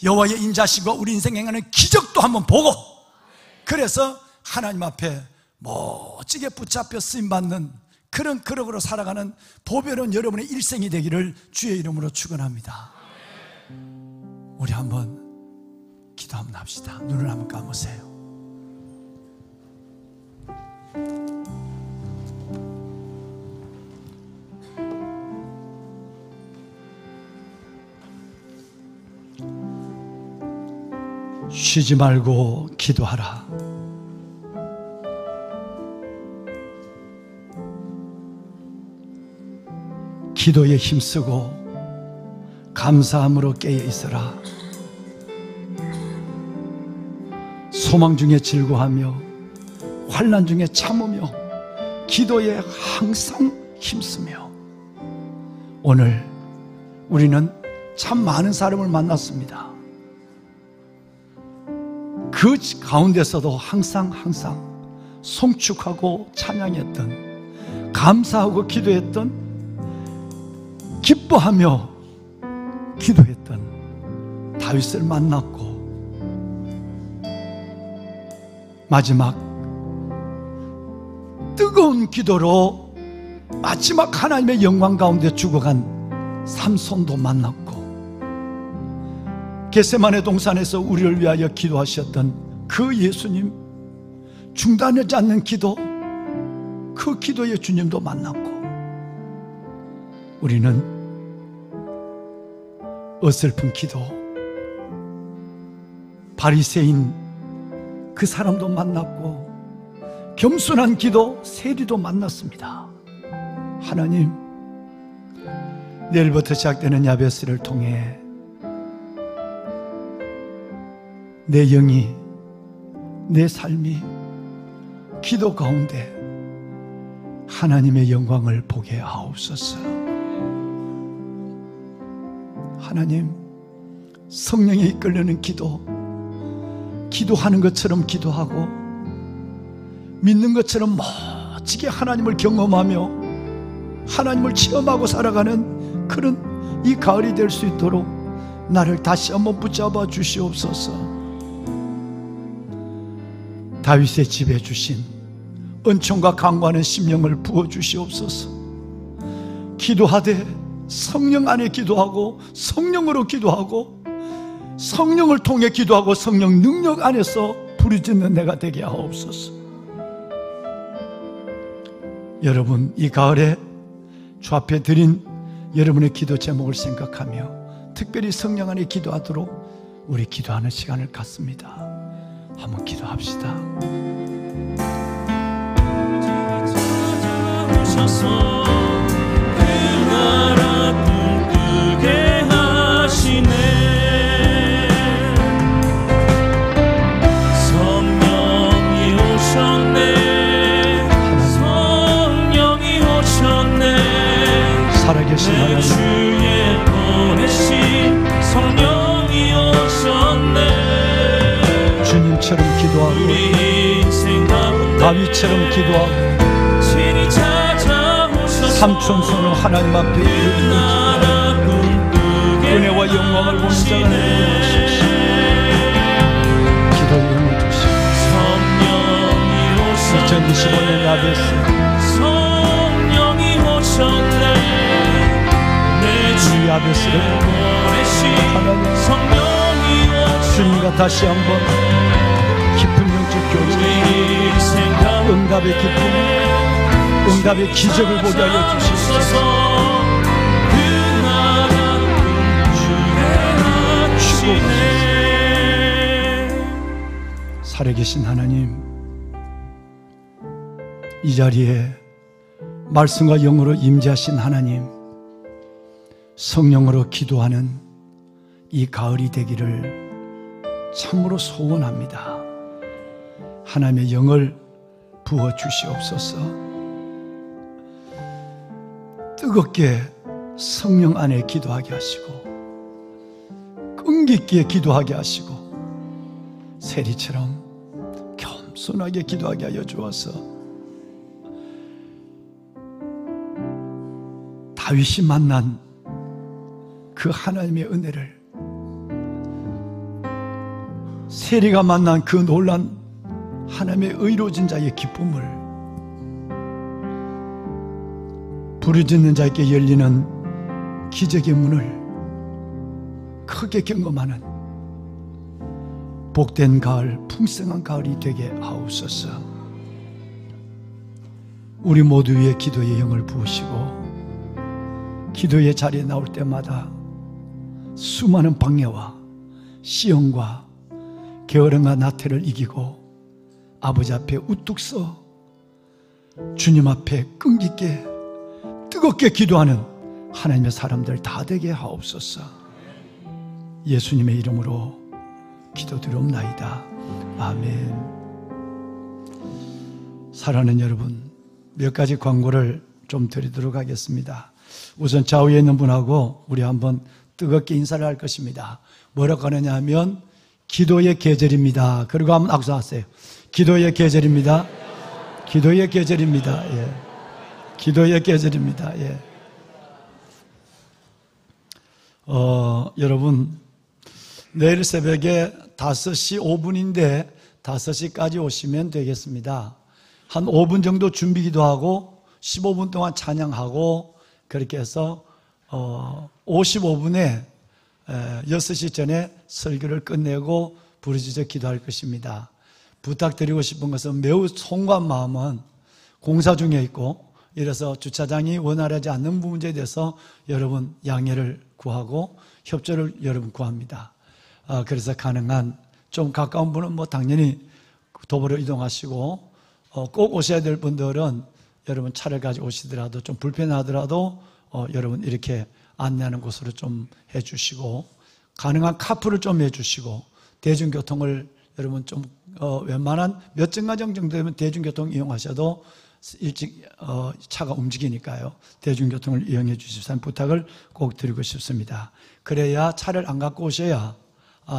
여호와의 인자심과 우리 인생에 행하는 기적도 한번 보고, 그래서 하나님 앞에 멋지게 붙잡혀 쓰임받는 그런 그릇으로 살아가는 보배로운 여러분의 일생이 되기를 주의 이름으로 축원합니다. 우리 한번 기도 한번 합시다. 눈을 한번 감으세요. 쉬지 말고 기도하라. 기도에 힘쓰고 감사함으로 깨어 있어라. 소망 중에 즐거워하며 환난 중에 참으며 기도에 항상 힘쓰며. 오늘 우리는 참 많은 사람을 만났습니다. 그 가운데서도 항상 송축하고 찬양했던, 감사하고 기도했던, 기뻐하며 기도했던 다윗을 만났고, 마지막 뜨거운 기도로 마지막 하나님의 영광 가운데 죽어간 삼손도 만났고, 겟세마네 동산에서 우리를 위하여 기도하셨던 그 예수님, 중단하지 않는 기도, 그 기도의 주님도 만났고, 우리는 어설픈 기도, 바리새인 그 사람도 만났고, 겸손한 기도 세리도 만났습니다. 하나님, 내일부터 시작되는 야베스를 통해 내 영이, 내 삶이 기도 가운데 하나님의 영광을 보게 하옵소서. 하나님, 성령에 이끌리는 기도, 기도하는 것처럼 기도하고 믿는 것처럼 멋지게 하나님을 경험하며 하나님을 체험하고 살아가는 그런 이 가을이 될 수 있도록 나를 다시 한번 붙잡아 주시옵소서. 다윗의 집에 주신 은총과 강구하는 심령을 부어 주시옵소서. 기도하되 성령 안에 기도하고 성령으로 기도하고 성령을 통해 기도하고 성령 능력 안에서 부르짖는 내가 되게 하옵소서. 여러분, 이 가을에 주 앞에 드린 여러분의 기도 제목을 생각하며 특별히 성령 안에 기도하도록 우리 기도하는 시간을 갖습니다. 한번 기도합시다. 찾아오셔서 그 나라 꿈꾸게 하시네. 성령이 오셨네. 성령이 오셨네. 살아계신 하나님, 주에 보내신 성령이 오셨네. 주님처럼 기도하고 다윗처럼 기도하고 삼촌손을 하나님 앞에 들고 은혜와 영광을 보는 자가 되게 하소서. 기도의 힘을 주시옵소서. 2025년 야베스 이 야베스를 하나님 주님과 다시 한번 깊은 영적 교제, 응답의 기쁨, 응답의 기적을 보게 하여 주시옵소서. 축복하소서. 살아계신 하나님, 이 자리에 말씀과 영으로 임재하신 하나님, 성령으로 기도하는 이 가을이 되기를 참으로 소원합니다. 하나님의 영을 부어 주시옵소서. 뜨겁게 성령 안에 기도하게 하시고 끈기 있게 기도하게 하시고 세리처럼 겸손하게 기도하게 하여 주어서 다윗이 만난 그 하나님의 은혜를, 세리가 만난 그 놀란 하나님의 의로워진 자의 기쁨을, 부르짖는 자에게 열리는 기적의 문을 크게 경험하는 복된 가을, 풍성한 가을이 되게 하옵소서. 우리 모두 위에 기도의 영을 부으시고 기도의 자리에 나올 때마다 수많은 방해와 시험과 게으름과 나태를 이기고 아버지 앞에 우뚝 서 주님 앞에 끈기 있게 뜨겁게 기도하는 하나님의 사람들 다 되게 하옵소서. 예수님의 이름으로 기도드리옵나이다. 아멘. 사랑하는 여러분, 몇 가지 광고를 좀 드리도록 하겠습니다. 우선 좌우에 있는 분하고 우리 한번 뜨겁게 인사를 할 것입니다. 뭐라고 하느냐 하면 기도의 계절입니다. 그리고 한번 악수하세요. 기도의 계절입니다. 기도의 계절입니다. 예. 기도의 계절입니다. 예. 여러분, 내일 새벽에 5시 5분인데 5시까지 오시면 되겠습니다. 한 5분 정도 준비 기도하고 15분 동안 찬양하고 그렇게 해서 55분에 6시 전에 설교를 끝내고 부르짖어 기도할 것입니다. 부탁드리고 싶은 것은 매우 송구한 마음은 공사 중에 있고 이래서 주차장이 원활하지 않는 문제에 대해서 여러분 양해를 구하고 협조를 여러분 구합니다. 그래서 가능한 좀 가까운 분은 뭐 당연히 도보로 이동하시고 꼭 오셔야 될 분들은 여러분 차를 가지고 오시더라도 좀 불편하더라도 여러분 이렇게 안내하는 곳으로 좀 해주시고 가능한 카풀을 좀 해주시고 대중교통을 여러분 좀 웬만한 몇 정거장 정도 되면 대중교통 이용하셔도 일찍 차가 움직이니까요. 대중교통을 이용해 주십사는 부탁을 꼭 드리고 싶습니다. 그래야 차를 안 갖고 오셔야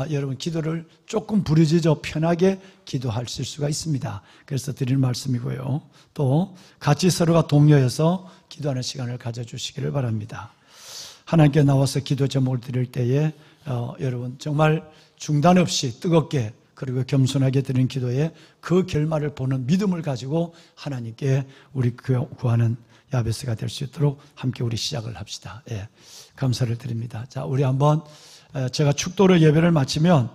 여러분 기도를 조금 부르짖어 편하게 기도하실 수가 있습니다. 그래서 드릴 말씀이고요. 또 같이 서로가 동료해서 기도하는 시간을 가져주시기를 바랍니다. 하나님께 나와서 기도 제목을 드릴 때에 여러분 정말 중단 없이 뜨겁게 그리고 겸손하게 드리는 기도에 그 결말을 보는 믿음을 가지고 하나님께 우리 구하는 야베스가 될 수 있도록 함께 우리 시작을 합시다. 예, 감사를 드립니다. 자, 우리 한번 제가 축도로 예배를 마치면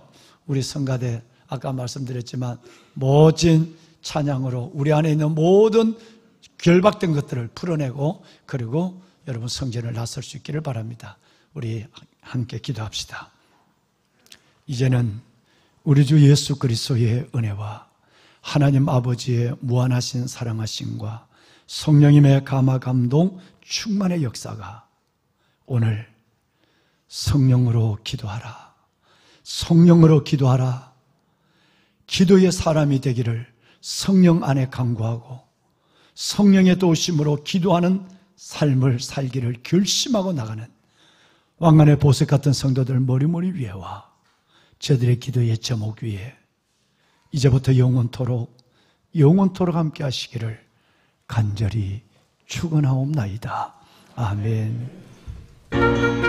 우리 성가대 아까 말씀드렸지만 멋진 찬양으로 우리 안에 있는 모든 결박된 것들을 풀어내고 그리고 여러분 성전을 나설 수 있기를 바랍니다. 우리 함께 기도합시다. 이제는 우리 주 예수 그리스도의 은혜와 하나님 아버지의 무한하신 사랑하심과 성령님의 감화 감동 충만의 역사가 오늘 성령으로 기도하라. 성령으로 기도하라. 기도의 사람이 되기를 성령 안에 간구하고 성령의 도우심으로 기도하는 삶을 살기를 결심하고 나가는 왕관의 보석 같은 성도들 머리머리 위에와 저들의 기도의 제목 위에 이제부터 영원토록 함께 하시기를 간절히 축원하옵나이다. 아멘.